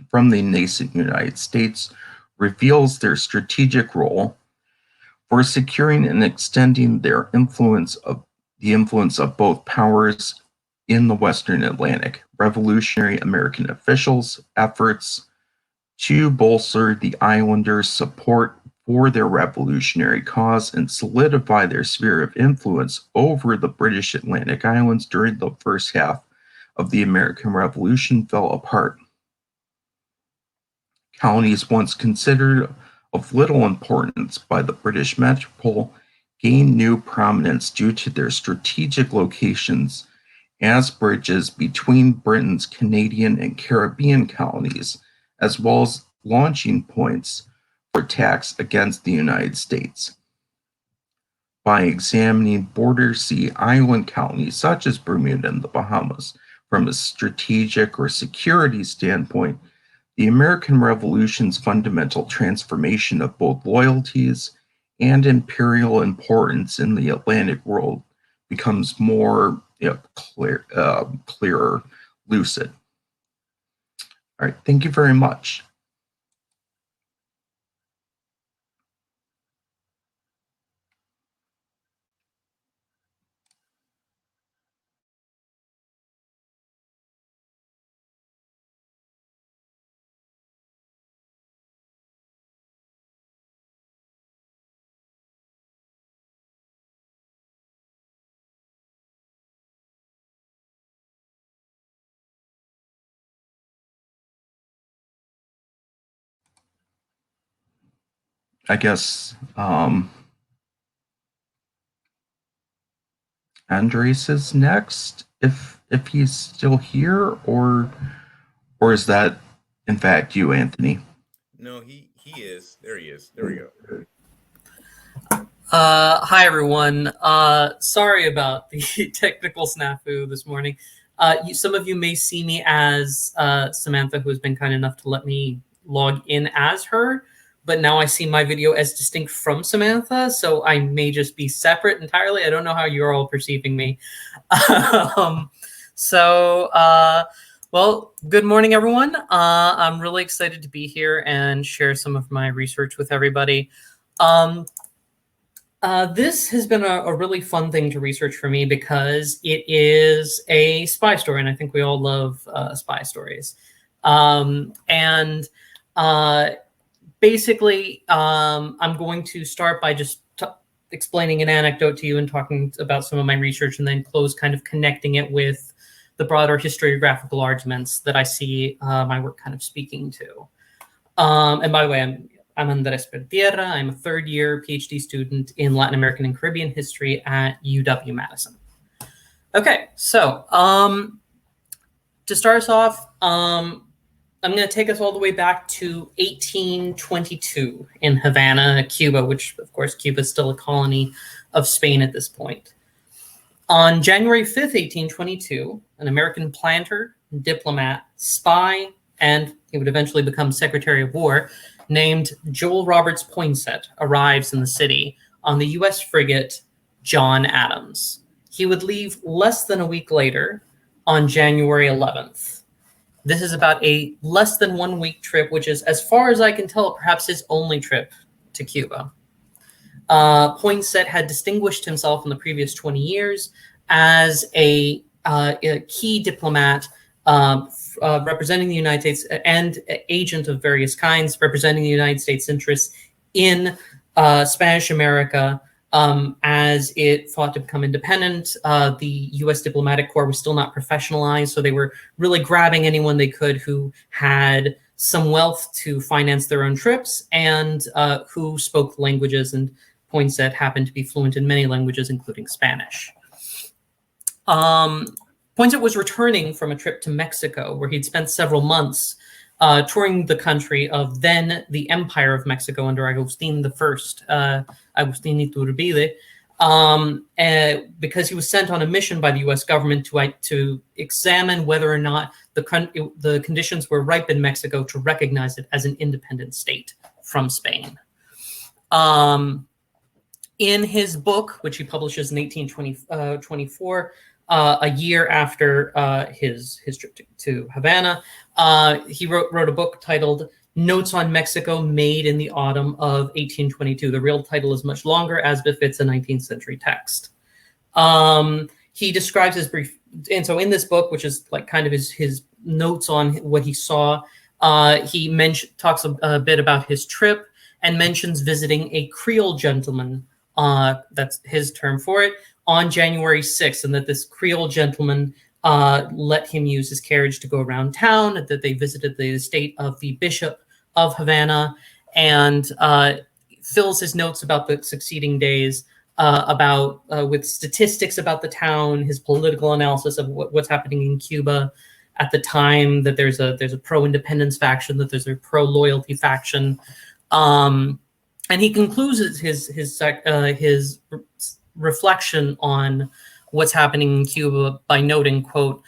from the nascent United States reveals their strategic role for securing and extending their influence of both powers in the Western Atlantic. Revolutionary American officials' efforts to bolster the islanders' support for their revolutionary cause and solidify their sphere of influence over the British Atlantic Islands during the first half of the American Revolution fell apart. Colonies once considered of little importance by the British metropole gained new prominence due to their strategic locations as bridges between Britain's Canadian and Caribbean colonies, as well as launching points for attacks against the United States. By examining border sea island colonies such as Bermuda and the Bahamas from a strategic or security standpoint, The American Revolution's fundamental transformation of both loyalties and imperial importance in the Atlantic world becomes more clearer, lucid. All right, thank you very much. I guess Andrés is next, if he's still here, or is that in fact you, Anthony? No, he is. There he is. There we go. Hi everyone. Sorry about the technical snafu this morning. Some of you may see me as Samantha, who has been kind enough to let me log in as her, but now I see my video as distinct from Samantha, so I may just be separate entirely. I don't know how you're all perceiving me. Well, good morning, everyone. I'm really excited to be here and share some of my research with everybody. This has been a really fun thing to research for me because it is a spy story, and I think we all love spy stories. Basically, I'm going to start by just explaining an anecdote to you and talking about some of my research, and then close kind of connecting it with the broader historiographical arguments that I see my work kind of speaking to. And by the way, I'm Andrés Pertierra. I'm a third-year PhD student in Latin American and Caribbean history at UW-Madison. Okay, so to start us off, I'm going to take us all the way back to 1822 in Havana, Cuba, which, of course, Cuba is still a colony of Spain at this point. On January 5th, 1822, an American planter, diplomat, spy, and he would eventually become Secretary of War, named Joel Roberts Poinsett arrives in the city on the U.S. frigate John Adams. He would leave less than a week later on January 11th. This is about a less than 1 week trip, which is, as far as I can tell, perhaps his only trip to Cuba. Poinsett had distinguished himself in the previous 20 years as a key diplomat representing the United States and agent of various kinds, representing the United States interests in Spanish America as it fought to become independent. The U.S. diplomatic corps was still not professionalized, so they were really grabbing anyone they could who had some wealth to finance their own trips and who spoke languages, and Poinsett happened to be fluent in many languages, including Spanish. Poinsett was returning from a trip to Mexico, where he'd spent several months touring the country of then the Empire of Mexico under Agustín I, Agustín Iturbide, because he was sent on a mission by the U.S. government to examine whether or not the conditions were ripe in Mexico to recognize it as an independent state from Spain. In his book, which he publishes in 1824, a year after his trip to Havana, he wrote a book titled Notes on Mexico, made in the autumn of 1822. The real title is much longer, as befits a 19th century text. He describes his brief, and so in this book, which is like kind of his notes on what he saw, he talks a bit about his trip and mentions visiting a Creole gentleman, that's his term for it, on January 6th, and that this Creole gentleman let him use his carriage to go around town, that they visited the estate of the Bishop of Havana, and fills his notes about the succeeding days with statistics about the town, his political analysis of what's happening in Cuba at the time, that there's a pro-independence faction, that there's a pro-loyalty faction, and he concludes his reflection on what's happening in Cuba by noting, quote,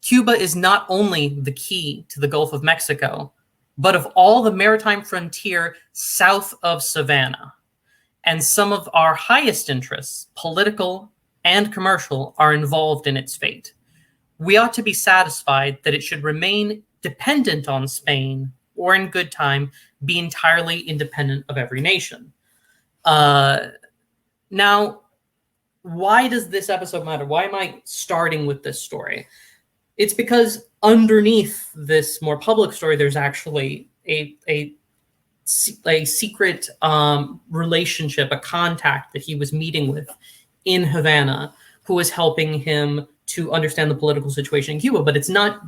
Cuba is not only the key to the Gulf of Mexico, but of all the maritime frontier south of Savannah. And some of our highest interests, political and commercial, are involved in its fate. We ought to be satisfied that it should remain dependent on Spain, or in good time, be entirely independent of every nation. Now, why does this episode matter? Why am I starting with this story? It's because underneath this more public story, there's actually a secret relationship, a contact that he was meeting with in Havana, who was helping him to understand the political situation in Cuba. But it's not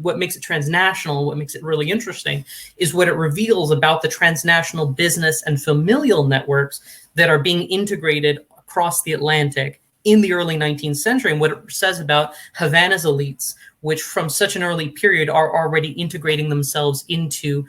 what makes it transnational. What makes it really interesting is what it reveals about the transnational business and familial networks that are being integrated across the Atlantic in the early 19th century, and what it says about Havana's elites, which from such an early period are already integrating themselves into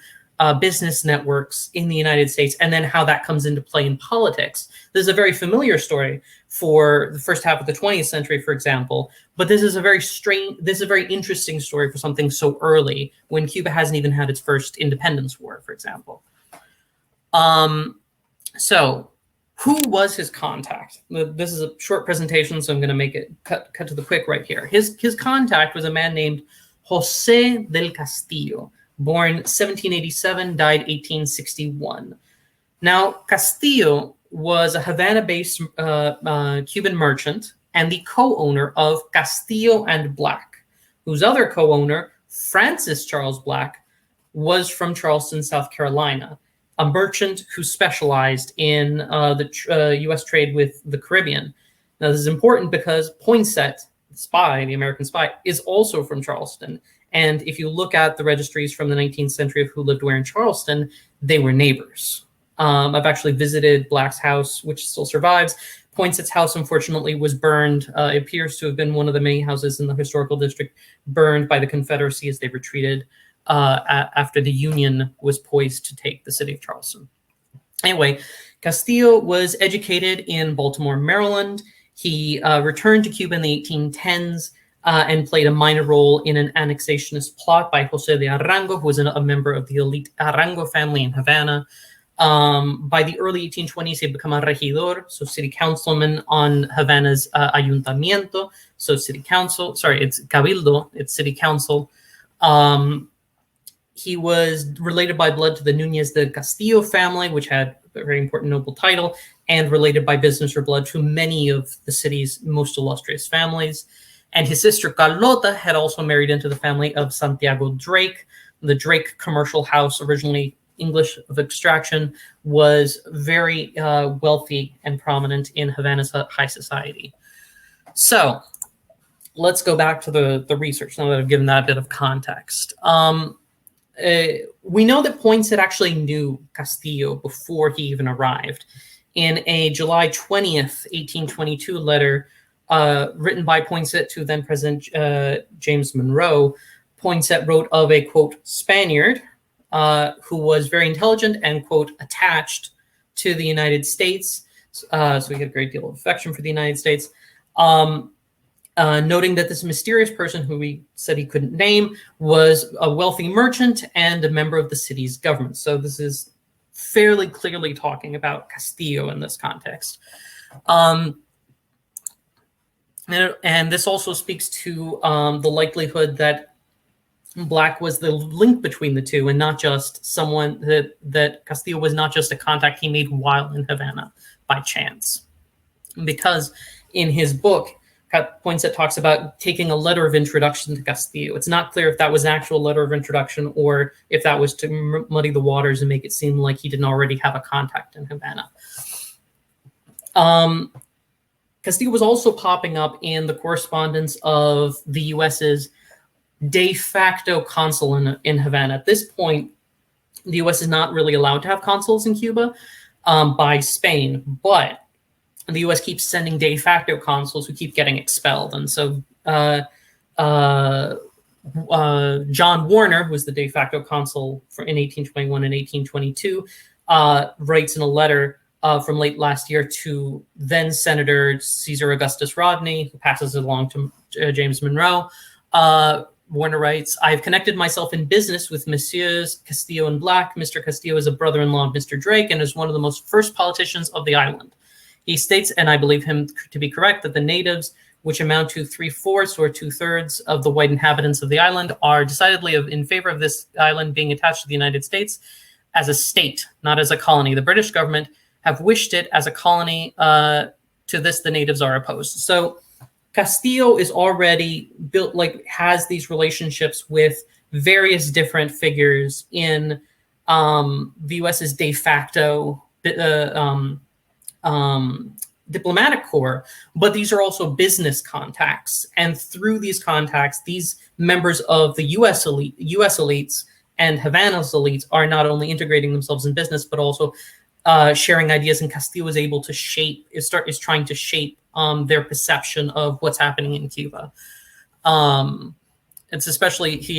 business networks in the United States, and then how that comes into play in politics. This is a very familiar story for the first half of the 20th century, for example, but this is a very interesting story for something so early, when Cuba hasn't even had its first independence war, for example. So who was his contact? This is a short presentation, so I'm going to make it cut to the quick right here. His contact was a man named José del Castillo, born 1787, died 1861. Now, Castillo was a Havana-based Cuban merchant and the co-owner of Castillo and Black, whose other co-owner, Francis Charles Black, was from Charleston, South Carolina, a merchant who specialized in the U.S. trade with the Caribbean. Now, this is important because Poinsett, the American spy, is also from Charleston. And if you look at the registries from the 19th century of who lived where in Charleston, they were neighbors. I've actually visited Black's house, which still survives. Poinsett's house, unfortunately, was burned. It appears to have been one of the many houses in the historical district burned by the Confederacy as they retreated after the Union was poised to take the city of Charleston. Anyway, Castillo was educated in Baltimore, Maryland. He returned to Cuba in the 1810s and played a minor role in an annexationist plot by José de Arango, who was a member of the elite Arango family in Havana. By the early 1820s, he had become a regidor, so city councilman on Havana's ayuntamiento, so city council. Sorry, it's cabildo, it's city council. He was related by blood to the Núñez de Castillo family, which had a very important noble title, and related by business or blood to many of the city's most illustrious families. And his sister Carlota had also married into the family of Santiago Drake. The Drake commercial house, originally English of extraction, was very wealthy and prominent in Havana's high society. So let's go back to the research now that I've given that a bit of context. We know that Poinsett actually knew Castillo before he even arrived. In a July 20th, 1822 letter written by Poinsett to then President James Monroe, Poinsett wrote of a, quote, Spaniard who was very intelligent and, quote, attached to the United States. So he had a great deal of affection for the United States. Noting that this mysterious person who he said he couldn't name was a wealthy merchant and a member of the city's government. So this is fairly clearly talking about Castillo in this context. And this also speaks to the likelihood that Black was the link between the two, and not just someone that Castillo was not just a contact he made while in Havana by chance. Because in his book, Poinsett talks about taking a letter of introduction to Castillo. It's not clear if that was an actual letter of introduction or if that was to muddy the waters and make it seem like he didn't already have a contact in Havana. Castillo was also popping up in the correspondence of the U.S.'s de facto consul in Havana. At this point, the U.S. is not really allowed to have consuls in Cuba by Spain, but the U.S. keeps sending de facto consuls who keep getting expelled. And so John Warner, who was the de facto consul in 1821 and 1822, writes in a letter from late last year to then Senator Caesar Augustus Rodney, who passes it along to James Monroe, Warner writes, "I've connected myself in business with Messieurs Castillo and Black. Mr. Castillo is a brother-in-law of Mr. Drake and is one of the most first politicians of the island. He states, and I believe him to be correct, that the natives, which amount to 3/4 or 2/3 of the white inhabitants of the island, are decidedly in favor of this island being attached to the United States as a state, not as a colony. The British government have wished it as a colony. To this, the natives are opposed." So Castillo is already built, has these relationships with various different figures in the U.S.'s de facto diplomatic corps, but these are also business contacts. And through these contacts, these members of the U.S. elites and Havana's elites are not only integrating themselves in business, but also sharing ideas. And Castillo is able to is trying to shape their perception of what's happening in Cuba. He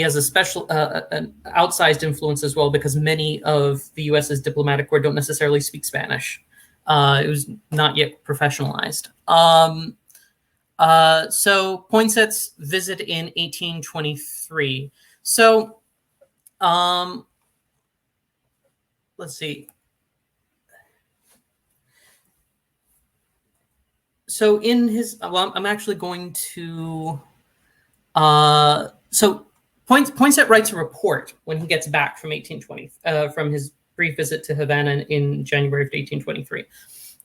has a special, an outsized influence as well, because many of the U.S.'s diplomatic corps don't necessarily speak Spanish. It was not yet professionalized. So Poinset's visit in 1823. So let's see. So in his, I'm actually going to, so Poinsett writes a report when he gets back from 1820, from his brief visit to Havana in January of 1823.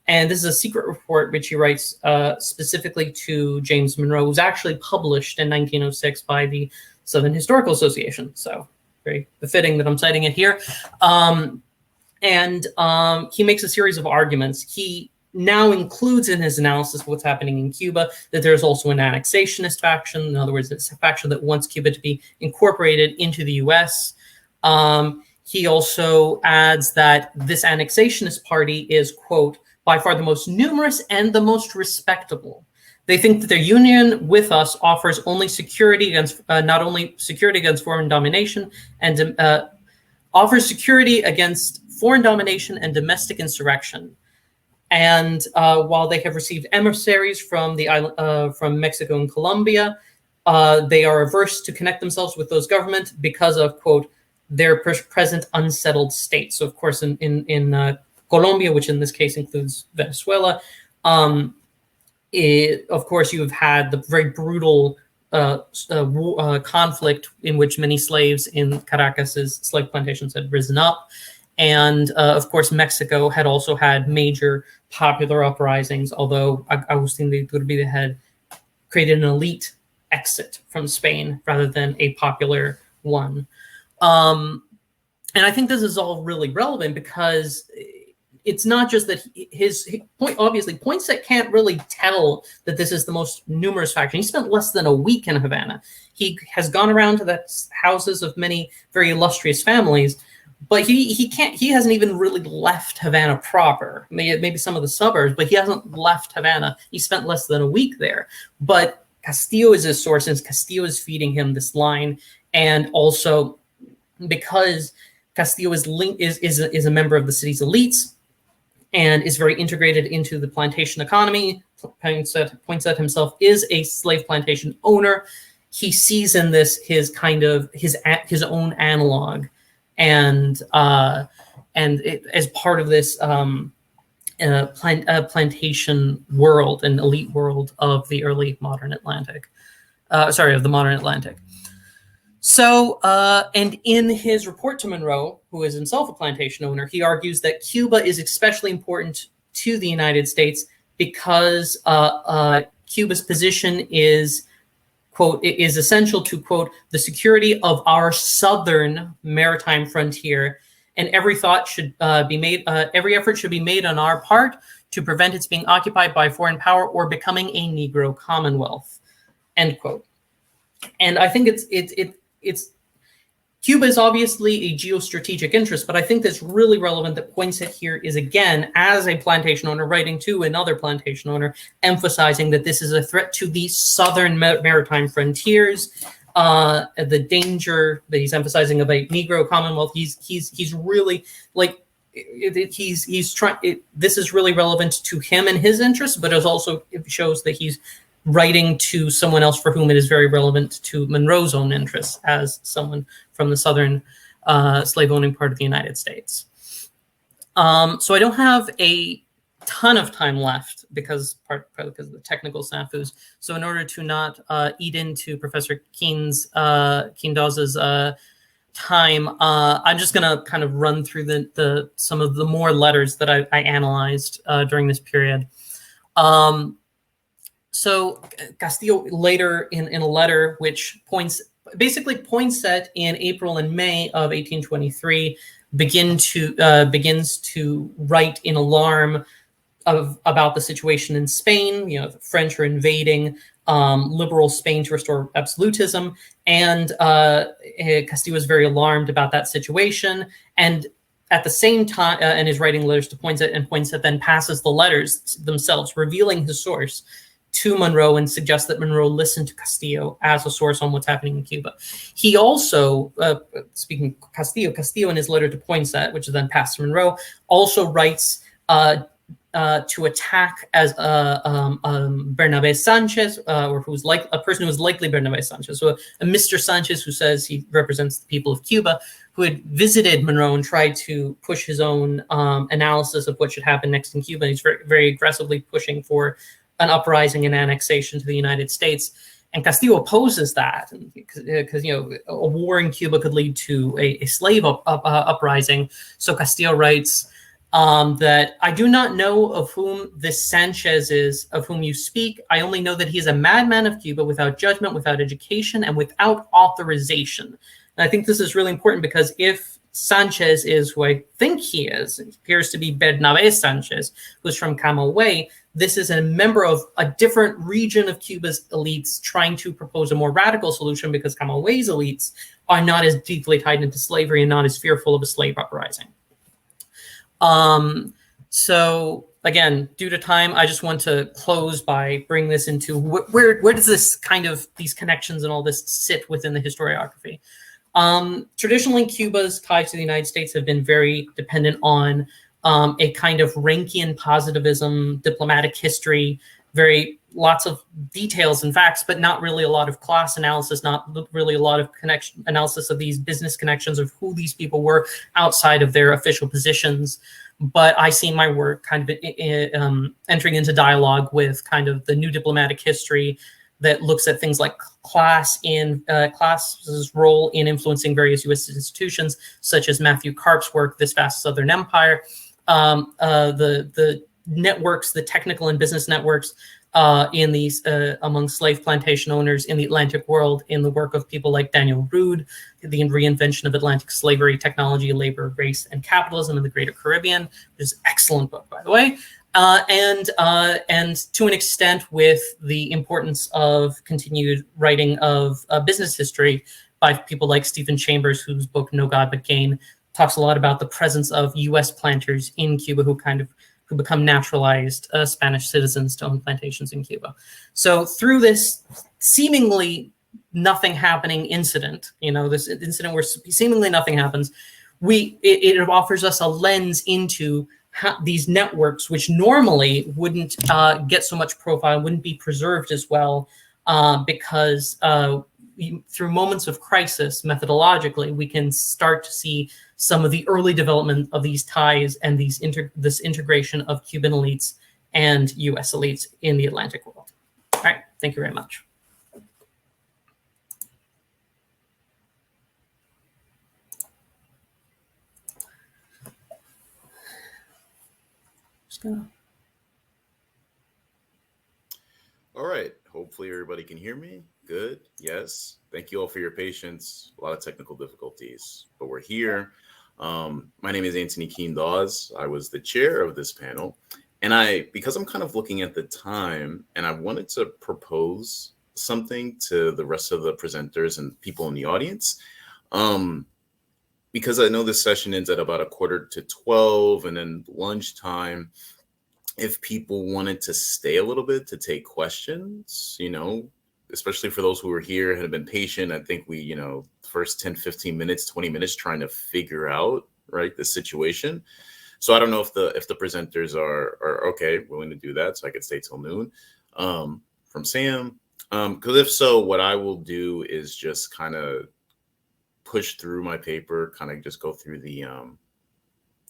And this is a secret report which he writes specifically to James Monroe. It was actually published in 1906 by the Southern Historical Association. So very befitting that I'm citing it here. He makes a series of arguments. He now includes in his analysis of what's happening in Cuba that there's also an annexationist faction. In other words, it's a faction that wants Cuba to be incorporated into the U.S. He also adds that this annexationist party is, quote, by far the most numerous and the most respectable. They think that their union with us offers only security against, not only security against foreign domination, and offers security against foreign domination and domestic insurrection. And while they have received emissaries from the island, from Mexico and Colombia, they are averse to connect themselves with those governments because of, quote, their present unsettled state. So, of course, in Colombia, which in this case includes Venezuela, of course, you have had the very brutal conflict in which many slaves in Caracas's slave plantations had risen up. And, of course, Mexico had also had major popular uprisings, although Agustín de Iturbide had created an elite exit from Spain rather than a popular one. And I think this is all really relevant because it's not just that obviously, Poinsett can't really tell that this is the most numerous faction. He spent less than a week in Havana. He has gone around to the houses of many very illustrious families, but he hasn't even really left Havana proper. Maybe some of the suburbs, but he hasn't left Havana. He spent less than a week there. But Castillo is his source, and Castillo is feeding him this line. And also because Castillo is a member of the city's elites and is very integrated into the plantation economy. Poinsett himself is a slave plantation owner. He sees in this his own analog. And as part of this plantation world and elite world of the early modern Atlantic, of the modern Atlantic. So, and in his report to Monroe, who is himself a plantation owner, he argues that Cuba is especially important to the United States because Cuba's position is, quote, it is essential to, quote, the security of our southern maritime frontier, and every effort should be made on our part to prevent its being occupied by foreign power or becoming a Negro Commonwealth, end quote. And I think it's Cuba is obviously a geostrategic interest, but I think that's really relevant that Poinsett here is, again, as a plantation owner, writing to another plantation owner, emphasizing that this is a threat to the southern maritime frontiers, the danger that he's emphasizing of a Negro Commonwealth. He's really like he's trying. This is really relevant to him and his interests, but it shows that he's writing to someone else for whom it is very relevant to Monroe's own interests as someone from the southern slave-owning part of the United States. So I don't have a ton of time left because partly because of the technical snafus. So in order to not eat into Professor Keane-Dawes' time, I'm just going to kind of run through some of the more letters that I analyzed during this period. So Castillo later in a letter which basically points at in April and May of 1823 begins to write in alarm about the situation in Spain. The French are invading liberal Spain to restore absolutism, and Castillo is very alarmed about that situation. And at the same time, and is writing letters to Poinsett then passes the letters themselves, revealing his source to Monroe, and suggests that Monroe listen to Castillo as a source on what's happening in Cuba. He also, speaking of Castillo in his letter to Poinsett, which is then passed to Monroe, also writes to attack as Bernabé Sanchez, or who's like a person who is likely Bernabé Sanchez. So a Mr. Sanchez who says he represents the people of Cuba, who had visited Monroe and tried to push his own analysis of what should happen next in Cuba. And he's very, very aggressively pushing for an uprising and annexation to the United States. And Castillo opposes that because a war in Cuba could lead to a slave uprising. So Castillo writes that I do not know of whom this Sanchez is, of whom you speak. I only know that he is a madman of Cuba, without judgment, without education, and without authorization. And I think this is really important because if Sanchez is who I think he is, it appears to be Bernabé Sanchez, who's from Camagüey. This is a member of a different region of Cuba's elites trying to propose a more radical solution because Camagüey's elites are not as deeply tied into slavery and not as fearful of a slave uprising. So again, due to time, I just want to close by bringing this into where does this kind of these connections and all this sit within the historiography? Traditionally, Cuba's ties to the United States have been very dependent on a kind of Rankian positivism, diplomatic history, lots of details and facts, but not really a lot of class analysis, not really a lot of analysis of these business connections of who these people were outside of their official positions. But I see my work kind of entering into dialogue with kind of the new diplomatic history that looks at things like class's role in influencing various U.S. institutions, such as Matthew Karp's work, This Vast Southern Empire, the networks, the technical and business networks in these among slave plantation owners in the Atlantic world, in the work of people like Daniel Rood, the reinvention of Atlantic slavery, technology, labor, race, and capitalism in the Greater Caribbean, which is an excellent book, by the way. And to an extent with the importance of continued writing of business history by people like Stephen Chambers, whose book No God But Gain talks a lot about the presence of U.S. planters in Cuba who become naturalized Spanish citizens to own plantations in Cuba. So through this seemingly nothing happening incident, this incident where seemingly nothing happens, it offers us a lens into these networks, which normally wouldn't get so much profile, wouldn't be preserved as well, because through moments of crisis, methodologically, we can start to see some of the early development of these ties and this integration of Cuban elites and U.S. elites in the Atlantic world. All right, thank you very much. All right. Hopefully everybody can hear me. Good. Yes. Thank you all for your patience. A lot of technical difficulties, but we're here. My name is Anthony Keane-Dawes. I was the chair of this panel. And because I'm kind of looking at the time, and I wanted to propose something to the rest of the presenters and people in the audience, because I know this session ends at about 11:45, and then lunchtime. If people wanted to stay a little bit to take questions, especially for those who were here and have been patient, I think we, first 10, 15 minutes, 20 minutes trying to figure out, right, the situation. So I don't know if the presenters are okay, willing to do that, so I could stay till noon. from Sam? Because if so, what I will do is just kind of push through my paper, kind of just go through the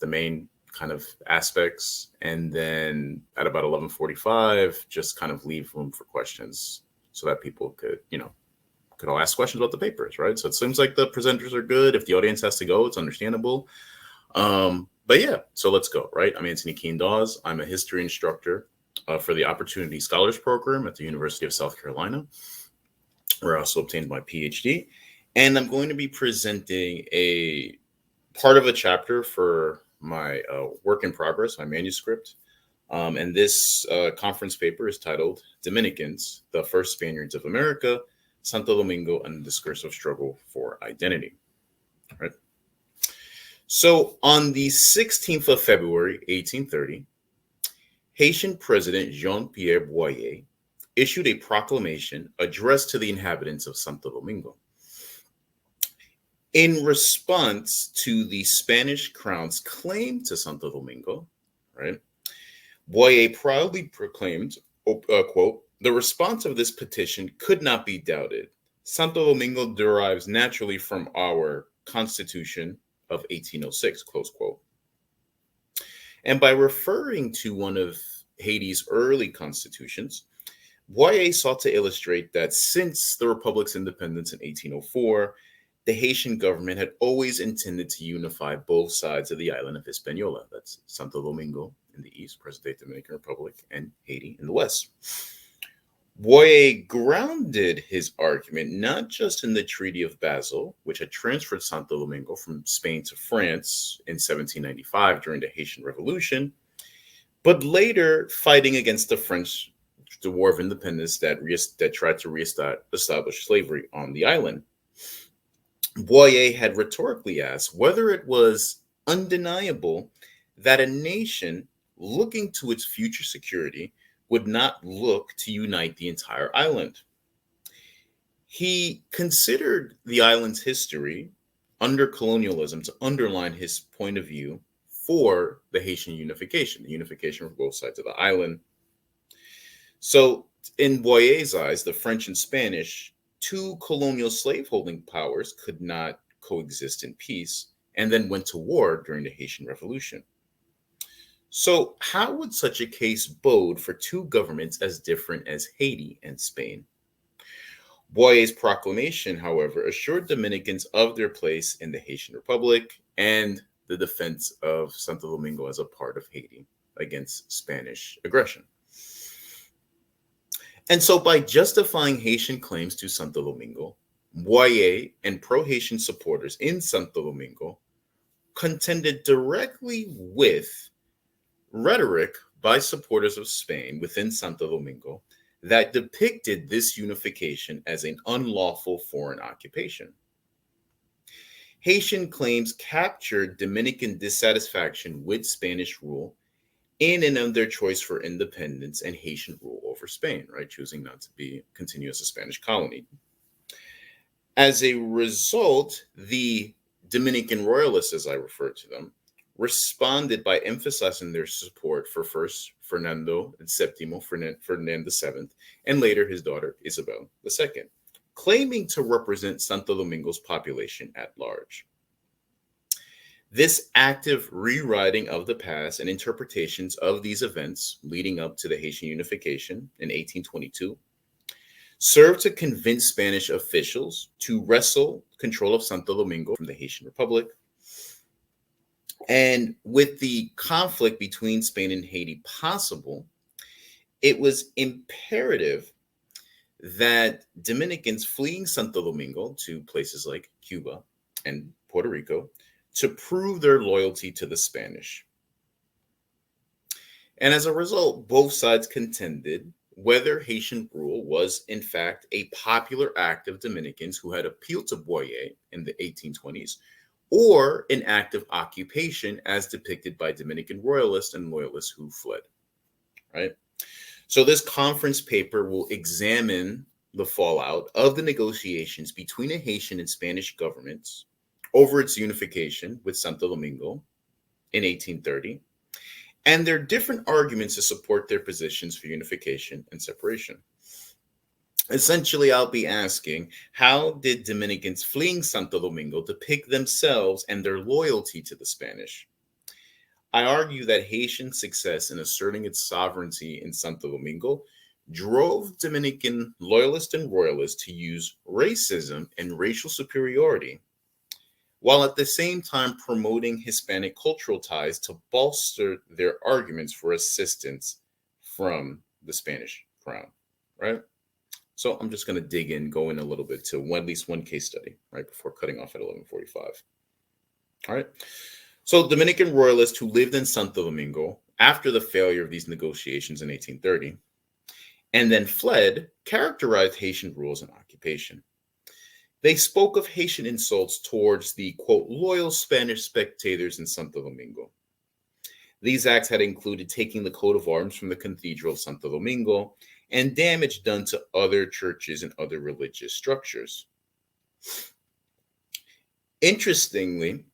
main kind of aspects, and then at about 11:45, just kind of leave room for questions so that people could, could all ask questions about the papers, right? So it seems like the presenters are good. If the audience has to go, it's understandable. But yeah, so let's go, right? I'm Anthony Keane-Dawes. I'm a history instructor for the Opportunity Scholars Program at the University of South Carolina, where I also obtained my PhD. And I'm going to be presenting a part of a chapter for my work in progress, my manuscript. And this conference paper is titled Dominicans, the First Spaniards of America, Santo Domingo, and the Discursive Struggle for Identity. Right. So on the 16th of February, 1830, Haitian President Jean-Pierre Boyer issued a proclamation addressed to the inhabitants of Santo Domingo. In response to the Spanish crown's claim to Santo Domingo, right, Boyer proudly proclaimed, quote, "The response of this petition could not be doubted. Santo Domingo derives naturally from our Constitution of 1806, close quote." And by referring to one of Haiti's early constitutions, Boyer sought to illustrate that since the Republic's independence in 1804, the Haitian government had always intended to unify both sides of the island of Hispaniola. That's Santo Domingo in the east, present-day Dominican Republic, and Haiti in the west. Boyer grounded his argument not just in the Treaty of Basel, which had transferred Santo Domingo from Spain to France in 1795 during the Haitian Revolution, but later fighting against the French, the War of Independence that tried to reestablish slavery on the island. Boyer had rhetorically asked whether it was undeniable that a nation looking to its future security would not look to unite the entire island. He considered the island's history under colonialism to underline his point of view for the Haitian unification, the unification for both sides of the island. So in Boyer's eyes, the French and Spanish, two colonial slaveholding powers, could not coexist in peace and then went to war during the Haitian Revolution. So how would such a case bode for two governments as different as Haiti and Spain? Boyer's proclamation, however, assured Dominicans of their place in the Haitian Republic and the defense of Santo Domingo as a part of Haiti against Spanish aggression. And so by justifying Haitian claims to Santo Domingo, Boyer and pro-Haitian supporters in Santo Domingo contended directly with rhetoric by supporters of Spain within Santo Domingo that depicted this unification as an unlawful foreign occupation. Haitian claims captured Dominican dissatisfaction with Spanish rule in and of their choice for independence and Haitian rule over Spain, right? Choosing not to continue as a Spanish colony. As a result, the Dominican royalists, as I refer to them, responded by emphasizing their support for first Fernando VII, Ferdinand VII, and later his daughter Isabel II, claiming to represent Santo Domingo's population at large. This active rewriting of the past and interpretations of these events leading up to the Haitian unification in 1822 served to convince Spanish officials to wrestle control of Santo Domingo from the Haitian Republic. And with the conflict between Spain and Haiti possible, it was imperative that Dominicans fleeing Santo Domingo to places like Cuba and Puerto Rico to prove their loyalty to the Spanish. And as a result, both sides contended whether Haitian rule was in fact a popular act of Dominicans who had appealed to Boyer in the 1820s, or an act of occupation as depicted by Dominican royalists and loyalists who fled, right? So this conference paper will examine the fallout of the negotiations between the Haitian and Spanish governments over its unification with Santo Domingo in 1830, and their different arguments to support their positions for unification and separation. Essentially, I'll be asking, how did Dominicans fleeing Santo Domingo depict themselves and their loyalty to the Spanish? I argue that Haitian success in asserting its sovereignty in Santo Domingo drove Dominican loyalists and royalists to use racism and racial superiority, while at the same time promoting Hispanic cultural ties to bolster their arguments for assistance from the Spanish crown, right? So I'm just going to go in a little bit to at least one case study, right, before cutting off at 11:45. All right. So Dominican royalists who lived in Santo Domingo after the failure of these negotiations in 1830 and then fled characterized Haitian rule as an occupation. They spoke of Haitian insults towards the, quote, loyal Spanish spectators in Santo Domingo. These acts had included taking the coat of arms from the Cathedral of Santo Domingo and damage done to other churches and other religious structures. Interestingly,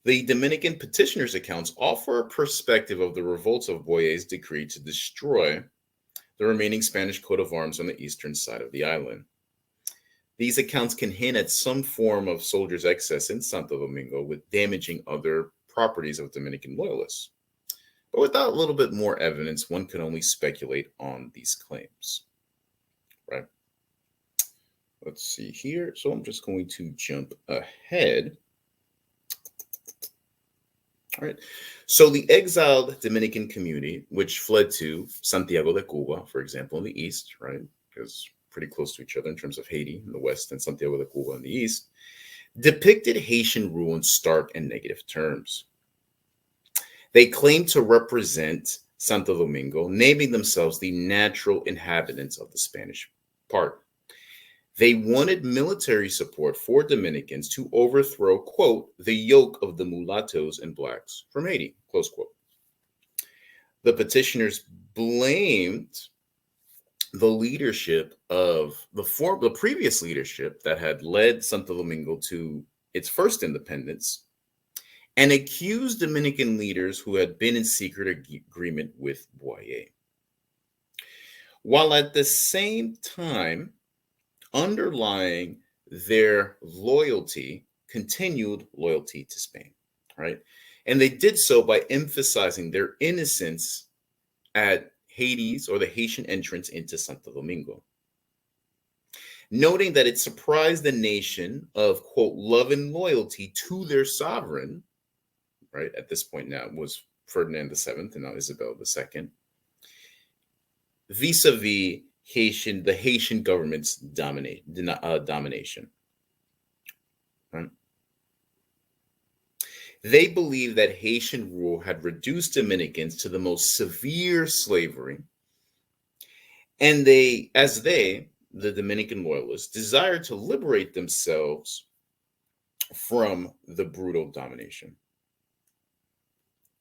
the Dominican petitioners' accounts offer a perspective of the revolts of Boyer's decree to destroy the remaining Spanish coat of arms on the eastern side of the island. These accounts can hint at some form of soldiers' excess in Santo Domingo with damaging other properties of Dominican loyalists. But without a little bit more evidence, one can only speculate on these claims, right? Let's see here. So I'm just going to jump ahead. All right. So the exiled Dominican community, which fled to Santiago de Cuba, for example, in the east, right? Because pretty close to each other in terms of Haiti in the west and Santiago de Cuba in the east, depicted Haitian rule in stark and negative terms. They claimed to represent Santo Domingo, naming themselves the natural inhabitants of the Spanish part. They wanted military support for Dominicans to overthrow, quote, the yoke of the mulattoes and blacks from Haiti, close quote. The petitioners blamed the leadership of the previous leadership that had led Santo Domingo to its first independence and accused Dominican leaders who had been in secret agreement with Boyer, while at the same time underlying their continued loyalty to Spain, right? And they did so by emphasizing their innocence at Haiti's or the Haitian entrance into Santo Domingo, noting that it surprised the nation of, quote, love and loyalty to their sovereign, right? At this point now it was Ferdinand VII and now Isabel II, vis-a-vis the Haitian government's domination. Right? They believed that Haitian rule had reduced Dominicans to the most severe slavery, and the Dominican loyalists, desired to liberate themselves from the brutal domination.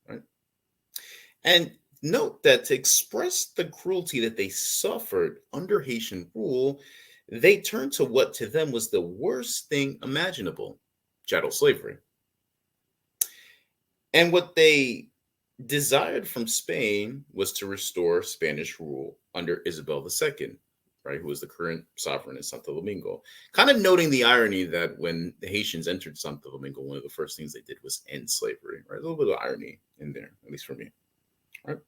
Right? And note that to express the cruelty that they suffered under Haitian rule, they turned to what to them was the worst thing imaginable, chattel slavery. And what they desired from Spain was to restore Spanish rule under Isabel II, right, who was the current sovereign in Santo Domingo. Kind of noting the irony that when the Haitians entered Santo Domingo, one of the first things they did was end slavery, right? A little bit of irony in there, at least for me, right?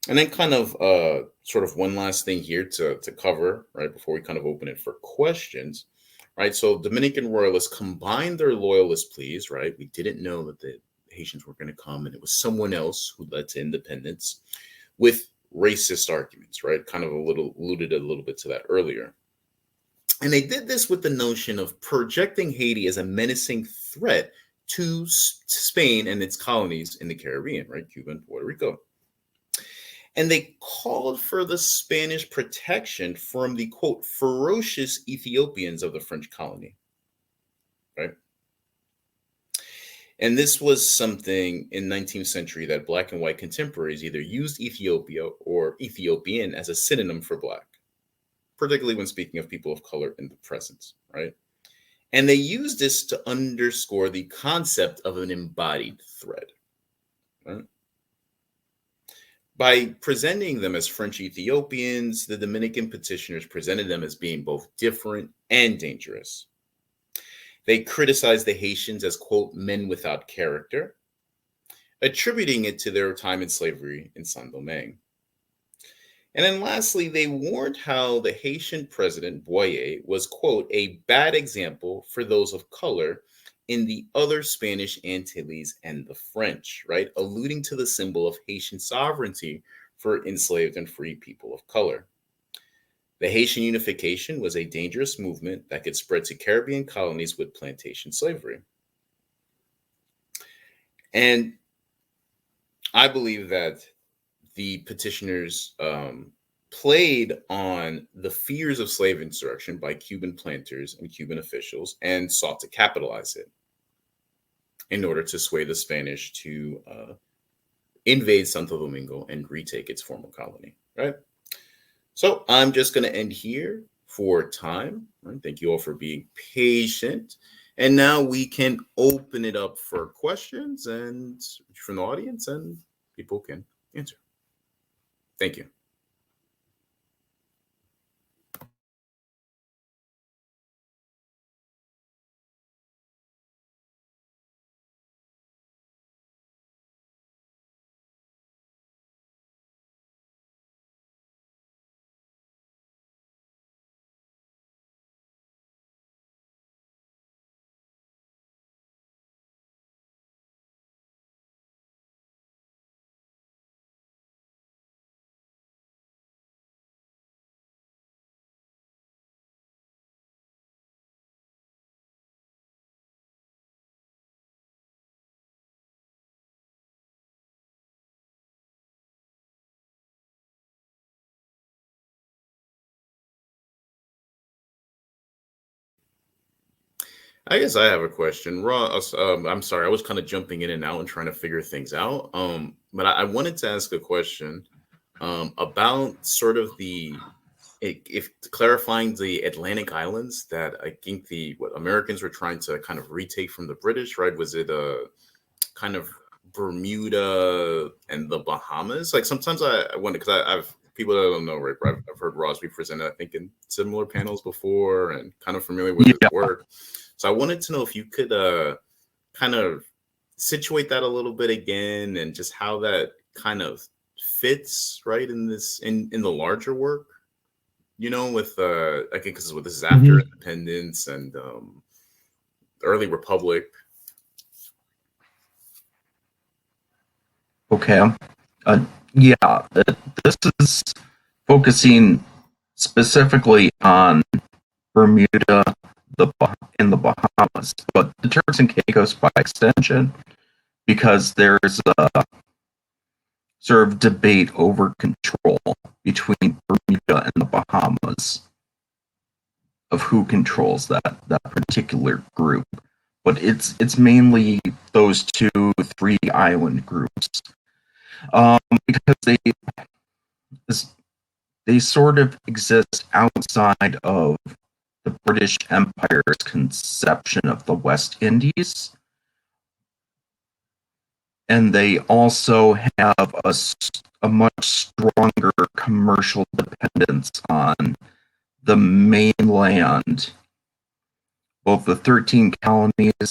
And then kind of sort of one last thing here to cover, right, before we kind of open it for questions, right? So Dominican royalists combined their loyalist pleas, right? We didn't know that the Haitians were going to come and it was someone else who led to independence, with racist arguments, right? Kind of alluded a little bit to that earlier. And they did this with the notion of projecting Haiti as a menacing threat to Spain and its colonies in the Caribbean, right? Cuba and Puerto Rico. And they called for the Spanish protection from the, quote, ferocious Ethiopians of the French colony, right? And this was something in 19th century that black and white contemporaries either used Ethiopia or Ethiopian as a synonym for black, particularly when speaking of people of color in the present, right? And they used this to underscore the concept of an embodied threat, right? By presenting them as French Ethiopians, the Dominican petitioners presented them as being both different and dangerous. They criticized the Haitians as, quote, men without character, attributing it to their time in slavery in Saint Domingue. And then lastly, they warned how the Haitian president, Boyer, was, quote, a bad example for those of color in the other Spanish Antilles and the French, right? Alluding to the symbol of Haitian sovereignty for enslaved and free people of color. The Haitian unification was a dangerous movement that could spread to Caribbean colonies with plantation slavery. And I believe that the petitioners played on the fears of slave insurrection by Cuban planters and Cuban officials and sought to capitalize it in order to sway the Spanish to invade Santo Domingo and retake its former colony, right? So I'm just going to end here for time. Right? Thank you all for being patient. And now we can open it up for questions and from the audience, and people can answer. Thank you. I guess I have a question. Ross, I'm sorry, I was kind of jumping in and out and trying to figure things out. But I wanted to ask a question about sort of if clarifying the Atlantic islands that I think what Americans were trying to kind of retake from the British, right? Was it a kind of Bermuda and the Bahamas? Like sometimes I wonder, because I've people that don't know, right? I've heard Ross be presented, I think, in similar panels before, and kind of familiar with his work. So I wanted to know if you could kind of situate that a little bit again, and just how that kind of fits right in the larger work, with I think because this is after independence and the early republic. Okay. Yeah, this is focusing specifically on Bermuda in the Bahamas, but the Turks and Caicos by extension, because there's a sort of debate over control between Bermuda and the Bahamas of who controls that particular group. But it's mainly those 2-3 island groups, because they sort of exist outside of the British Empire's conception of the West Indies. And they also have a much stronger commercial dependence on the mainland, both the 13 colonies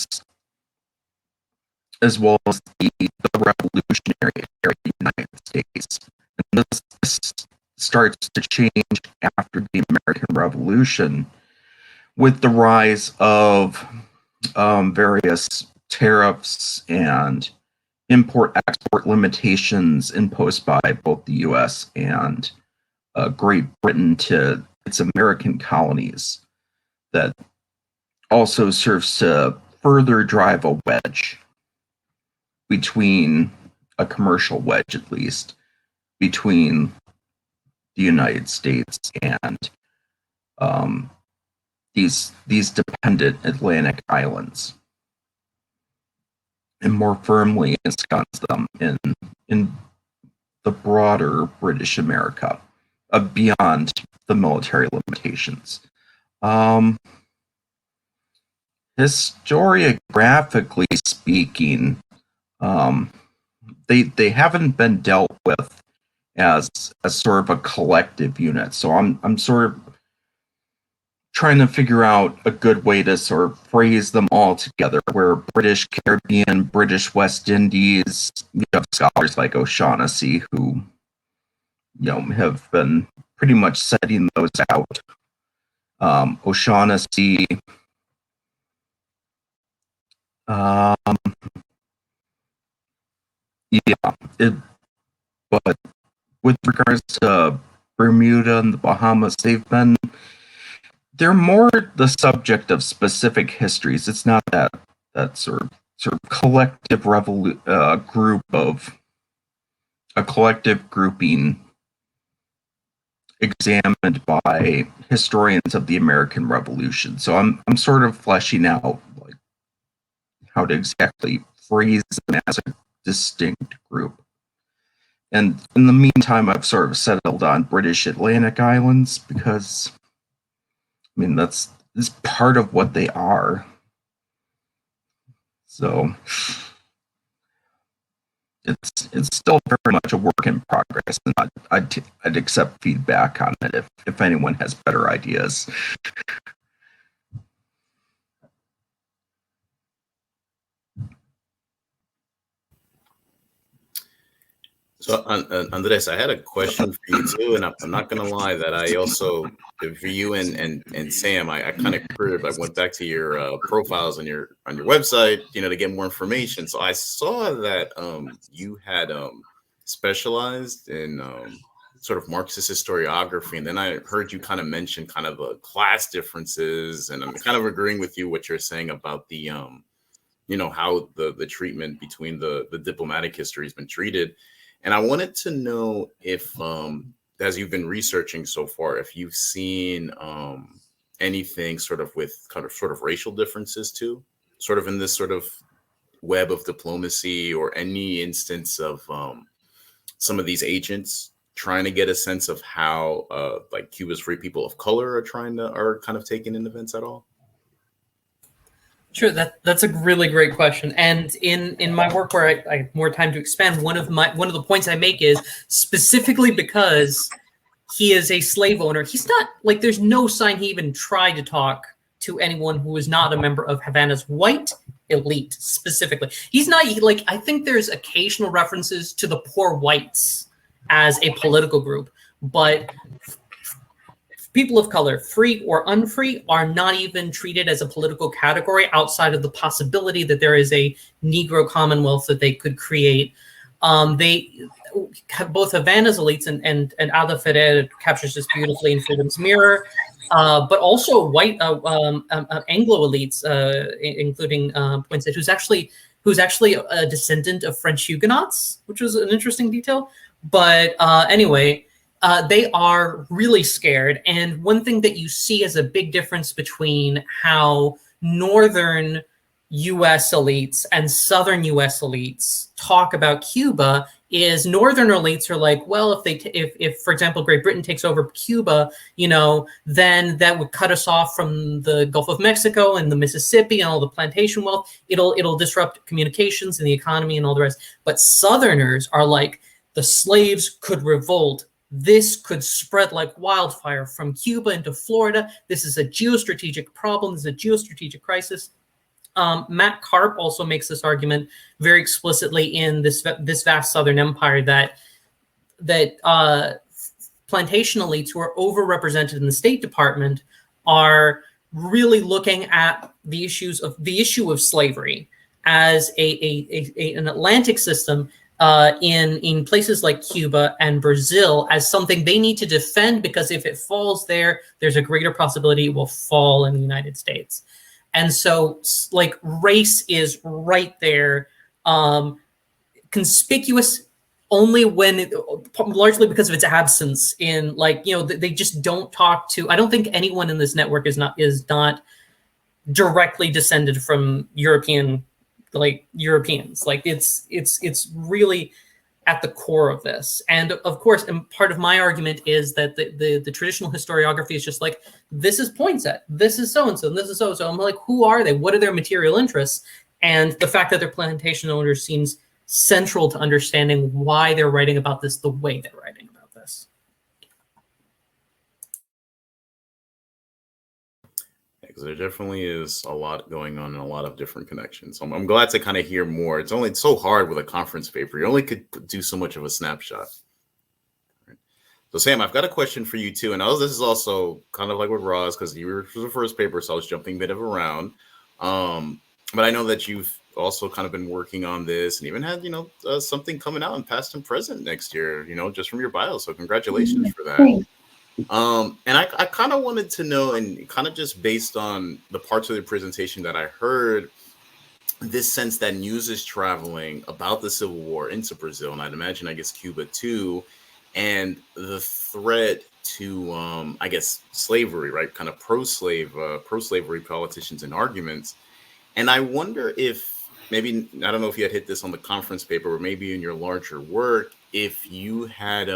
as well as the revolutionary area of the United States. And this starts to change after the American Revolution, with the rise of various tariffs and import-export limitations imposed by both the U.S. and Great Britain to its American colonies, that also serves to further drive a wedge between, a commercial wedge at least, between the United States and these dependent Atlantic islands, and more firmly ensconce them in the broader British America, beyond the military limitations. Historiographically speaking, they haven't been dealt with as sort of a collective unit. So I'm sort of trying to figure out a good way to sort of phrase them all together, where British Caribbean, British West Indies, you have scholars like O'Shaughnessy who, have been pretty much setting those out. O'Shaughnessy, but with regards to Bermuda and the Bahamas, they're more the subject of specific histories. It's not that sort of collective group of a collective grouping examined by historians of the American Revolution. So I'm sort of fleshing out like how to exactly phrase them as a distinct group. And in the meantime, I've sort of settled on British Atlantic Islands because, that's part of what they are. So it's still very much a work in progress, and I'd accept feedback on it if anyone has better ideas. So, Andrés, I had a question for you too, and I'm not gonna lie that I also, for you and Sam, I kind of queried. I went back to your profiles on your website, to get more information. So I saw that you had specialized in sort of Marxist historiography, and then I heard you kind of mention kind of the class differences, and I'm kind of agreeing with you what you're saying about the how the treatment between the diplomatic history has been treated. And I wanted to know if, as you've been researching so far, if you've seen anything sort of with sort of racial differences too, sort of in this sort of web of diplomacy, or any instance of some of these agents trying to get a sense of how like Cuba's free people of color are kind of taking in events at all. Sure, that's a really great question. And in my work where I have more time to expand, one of the points I make is specifically because he is a slave owner, he's not like, there's no sign he even tried to talk to anyone who is not a member of Havana's white elite specifically. He's not like, I think there's occasional references to the poor whites as a political group, but people of color, free or unfree, are not even treated as a political category outside of the possibility that there is a Negro Commonwealth that they could create. They have both Havana's elites and Ada Ferrer captures this beautifully in Freedom's Mirror, but also white Anglo elites, including Poinsett, who's actually a descendant of French Huguenots, which was an interesting detail. But anyway. They are really scared. And one thing that you see as a big difference between how northern U.S. elites and southern U.S. elites talk about Cuba is northern elites are like, well, if for example, Great Britain takes over Cuba, then that would cut us off from the Gulf of Mexico and the Mississippi and all the plantation wealth. It'll disrupt communications and the economy and all the rest. But southerners are like, the slaves could revolt. This could spread like wildfire from Cuba into Florida. This is a geostrategic problem. This is a geostrategic crisis. Matt Karp also makes this argument very explicitly in this vast Southern empire that plantation elites who are overrepresented in the State Department are really looking at the issue of slavery as an Atlantic system in places like Cuba and Brazil as something they need to defend, because if it falls there, there's a greater possibility it will fall in the United States. And so like race is right there, conspicuous only when, largely because of its absence in they just don't talk to, I don't think anyone in this network is not directly descended from Europeans. Like it's really at the core of this. And of course, and part of my argument is that the traditional historiography is just like, this is Poinsett, this is so-and-so, and this is so-and-so. I'm like, who are they? What are their material interests? And the fact that they're plantation owners seems central to understanding why they're writing about this the way they're writing about it. because there definitely is a lot going on and a lot of different connections. I'm glad to kind of hear more. It's so hard with a conference paper. You only could do so much of a snapshot. So Sam, I've got a question for you too. And this is also kind of like with Roz, because you were the first paper, so I was jumping a bit of around. But I know that you've also kind of been working on this and even had, something coming out in past and present next year, just from your bio. So congratulations for that. Thanks. And I kind of wanted to know, and kind of just based on the parts of the presentation that I heard, this sense that news is traveling about the Civil War into Brazil, and I'd imagine, I guess, Cuba too, and the threat to, I guess, slavery, right? Kind of pro-slavery politicians and arguments. And I wonder if maybe, I don't know if you had hit this on the conference paper or maybe in your larger work, if you had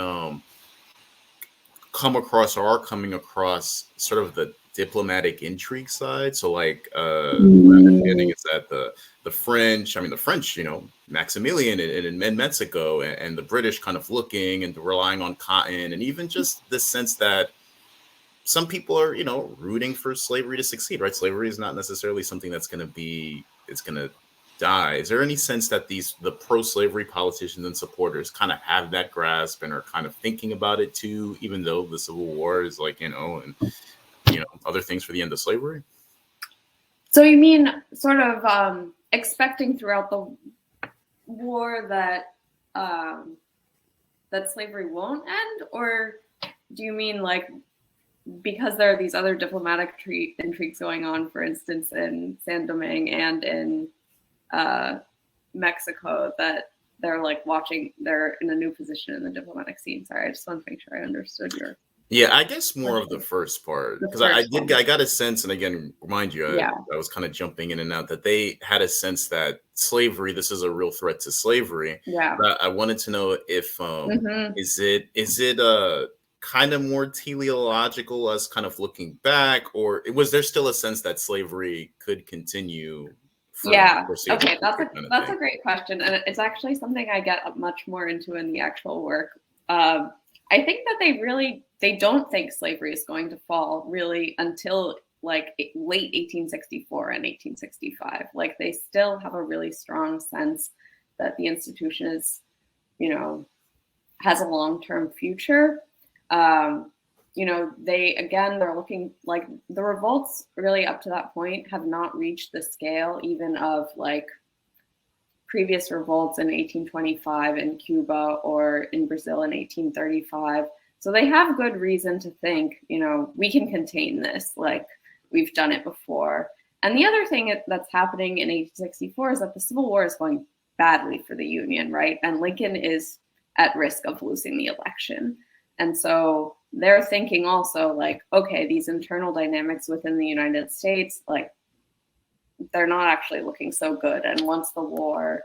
come across or are coming across sort of the diplomatic intrigue side. So like, my understanding is that the French, Maximilian in Mexico and the British kind of looking and relying on cotton, and even just the sense that some people are, rooting for slavery to succeed, right? Slavery is not necessarily something that's going to die. Is there any sense that the pro-slavery politicians and supporters kind of have that grasp and are kind of thinking about it too, even though the Civil War is like, and other things for the end of slavery? So you mean sort of expecting throughout the war that that slavery won't end, or do you mean like because there are these other diplomatic intrigues going on, for instance, in San Domingo and in Mexico, that they're like they're in a new position in the diplomatic scene? Sorry, I just want to make sure I understood your. Yeah, I guess more of the first part, because I got a sense, and again, remind you, I was kind of jumping in and out, that they had a sense that slavery, this is a real threat to slavery. Yeah. But I wanted to know if is it kind of more teleological, us kind of looking back, or was there still a sense that slavery could continue? Okay, that's a great question, and it's actually something I get much more into in the actual work. I think that they don't think slavery is going to fall really until like late 1864 and 1865. Like they still have a really strong sense that the institution is, has a long-term future. They're looking like the revolts really up to that point have not reached the scale even of like previous revolts in 1825 in Cuba or in Brazil in 1835. So they have good reason to think, we can contain this, like we've done it before. And the other thing that's happening in 1864 is that the Civil War is going badly for the Union, right? And Lincoln is at risk of losing the election. And so they're thinking also like, okay, these internal dynamics within the United States, like they're not actually looking so good. And once the war,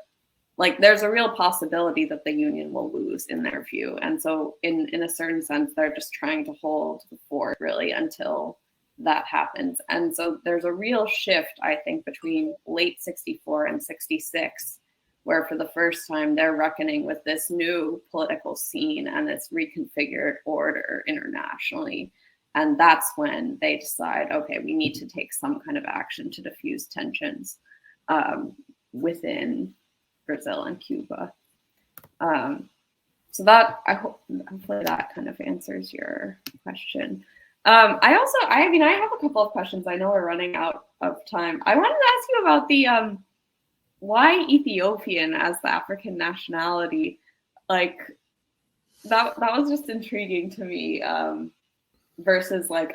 like there's a real possibility that the Union will lose in their view. And so in a certain sense, they're just trying to hold the fort really until that happens. And so there's a real shift, I think, between late 64 and 66, where for the first time they're reckoning with this new political scene and this reconfigured order internationally. And that's when they decide, okay, we need to take some kind of action to diffuse tensions within Brazil and Cuba. So that hopefully that kind of answers your question. I have a couple of questions. I know we're running out of time. I wanted to ask you about the why Ethiopian as the African nationality. Like that was just intriguing to me. Versus like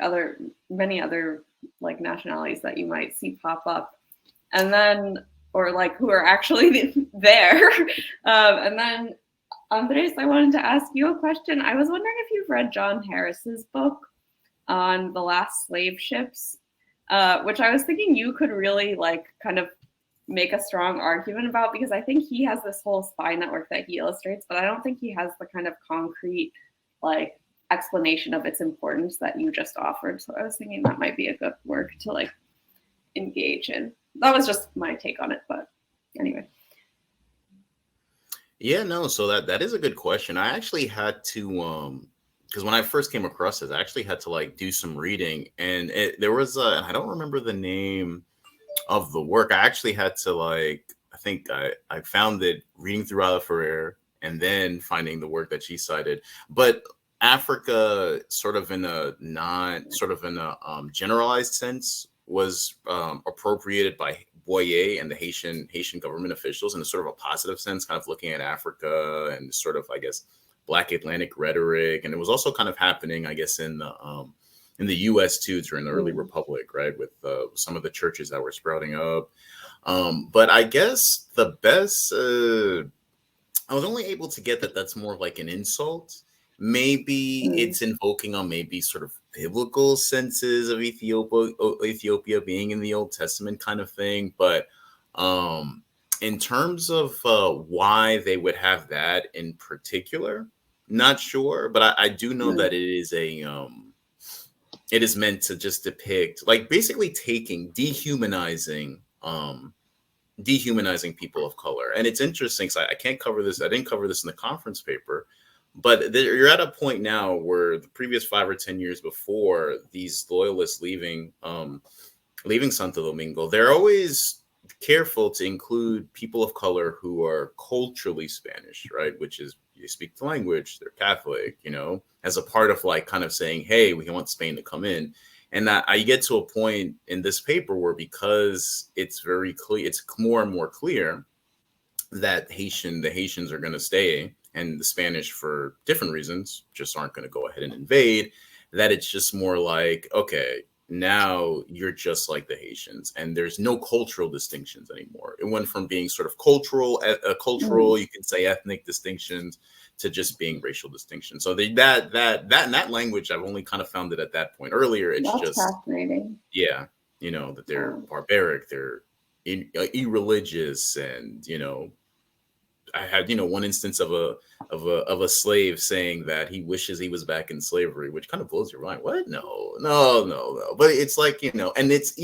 many other like nationalities that you might see pop up, and then or like who are actually there. And then Andrés, I wanted to ask you a question. I was wondering if you've read John Harris's book on the last slave ships, which I was thinking you could really like kind of make a strong argument about, because I think he has this whole spy network that he illustrates, but I don't think he has the kind of concrete like explanation of its importance that you just offered. So I was thinking that might be a good work to like engage in. That was just my take on it, but anyway. Yeah, no, so that is a good question. I actually had to because when I first came across this, I actually had to like do some reading, and there was I don't remember the name of the work. I actually had to like, I think I found it reading through Ala Ferrer and then finding the work that she cited. But Africa, sort of in a generalized sense, was appropriated by Boyer and the Haitian government officials in a sort of a positive sense, kind of looking at Africa and sort of, I guess, Black Atlantic rhetoric. And it was also kind of happening, I guess, in the U.S. too during the early Republic, right, with some of the churches that were sprouting up. But I guess the best, I was only able to get that that's more of like an insult. Maybe it's invoking on maybe sort of biblical senses of Ethiopia being in the Old Testament kind of thing. But in terms of why they would have that in particular, not sure. But I do know that it is meant to just depict, like, basically dehumanizing people of color. And it's interesting, so I can't cover this. I didn't cover this in the conference paper. But you're at a point now where the previous 5 or 10 years before, these loyalists leaving Santo Domingo, they're always careful to include people of color who are culturally Spanish, right? Which is, you speak the language, they're Catholic, as a part of like kind of saying, hey, we want Spain to come in. And I get to a point in this paper where, because it's very clear, it's more and more clear that the Haitians are going to stay, and the Spanish, for different reasons, just aren't going to go ahead and invade, that it's just more like, okay, now you're just like the Haitians, and there's no cultural distinctions anymore. It went from being sort of cultural, you can say ethnic distinctions, to just being racial distinctions. So that language, I've only kind of found it at that point. Earlier, it's That's just fascinating. Yeah, that they're barbaric, they're irreligious, and I had one instance of a slave saying that he wishes he was back in slavery, which kind of blows your mind. What? No. But it's like, and it's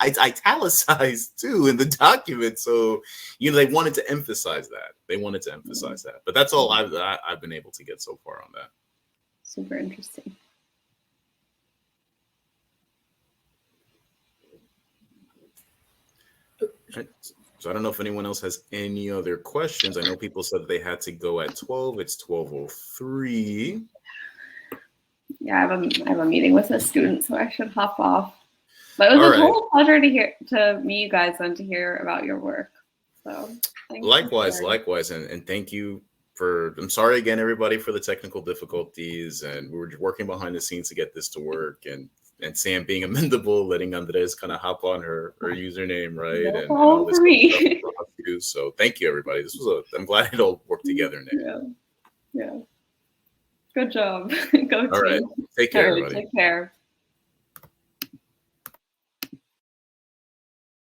italicized too in the document. So they wanted to emphasize that. But that's all I've been able to get so far on that. Super interesting. So I don't know if anyone else has any other questions. I know people said they had to go at 12. It's 12:03. Yeah, I have a meeting with a student, so I should hop off. But it was a total pleasure to meet you guys and to hear about your work. So likewise, and thank you for. I'm sorry again, everybody, for the technical difficulties, and we were working behind the scenes to get this to work, and Sam being amendable, letting Andrés kind of hop on her username, right? That's all for me. So thank you, everybody. I'm glad it all worked together now. Yeah. Good job. Go all right. Take care, everybody. Take care.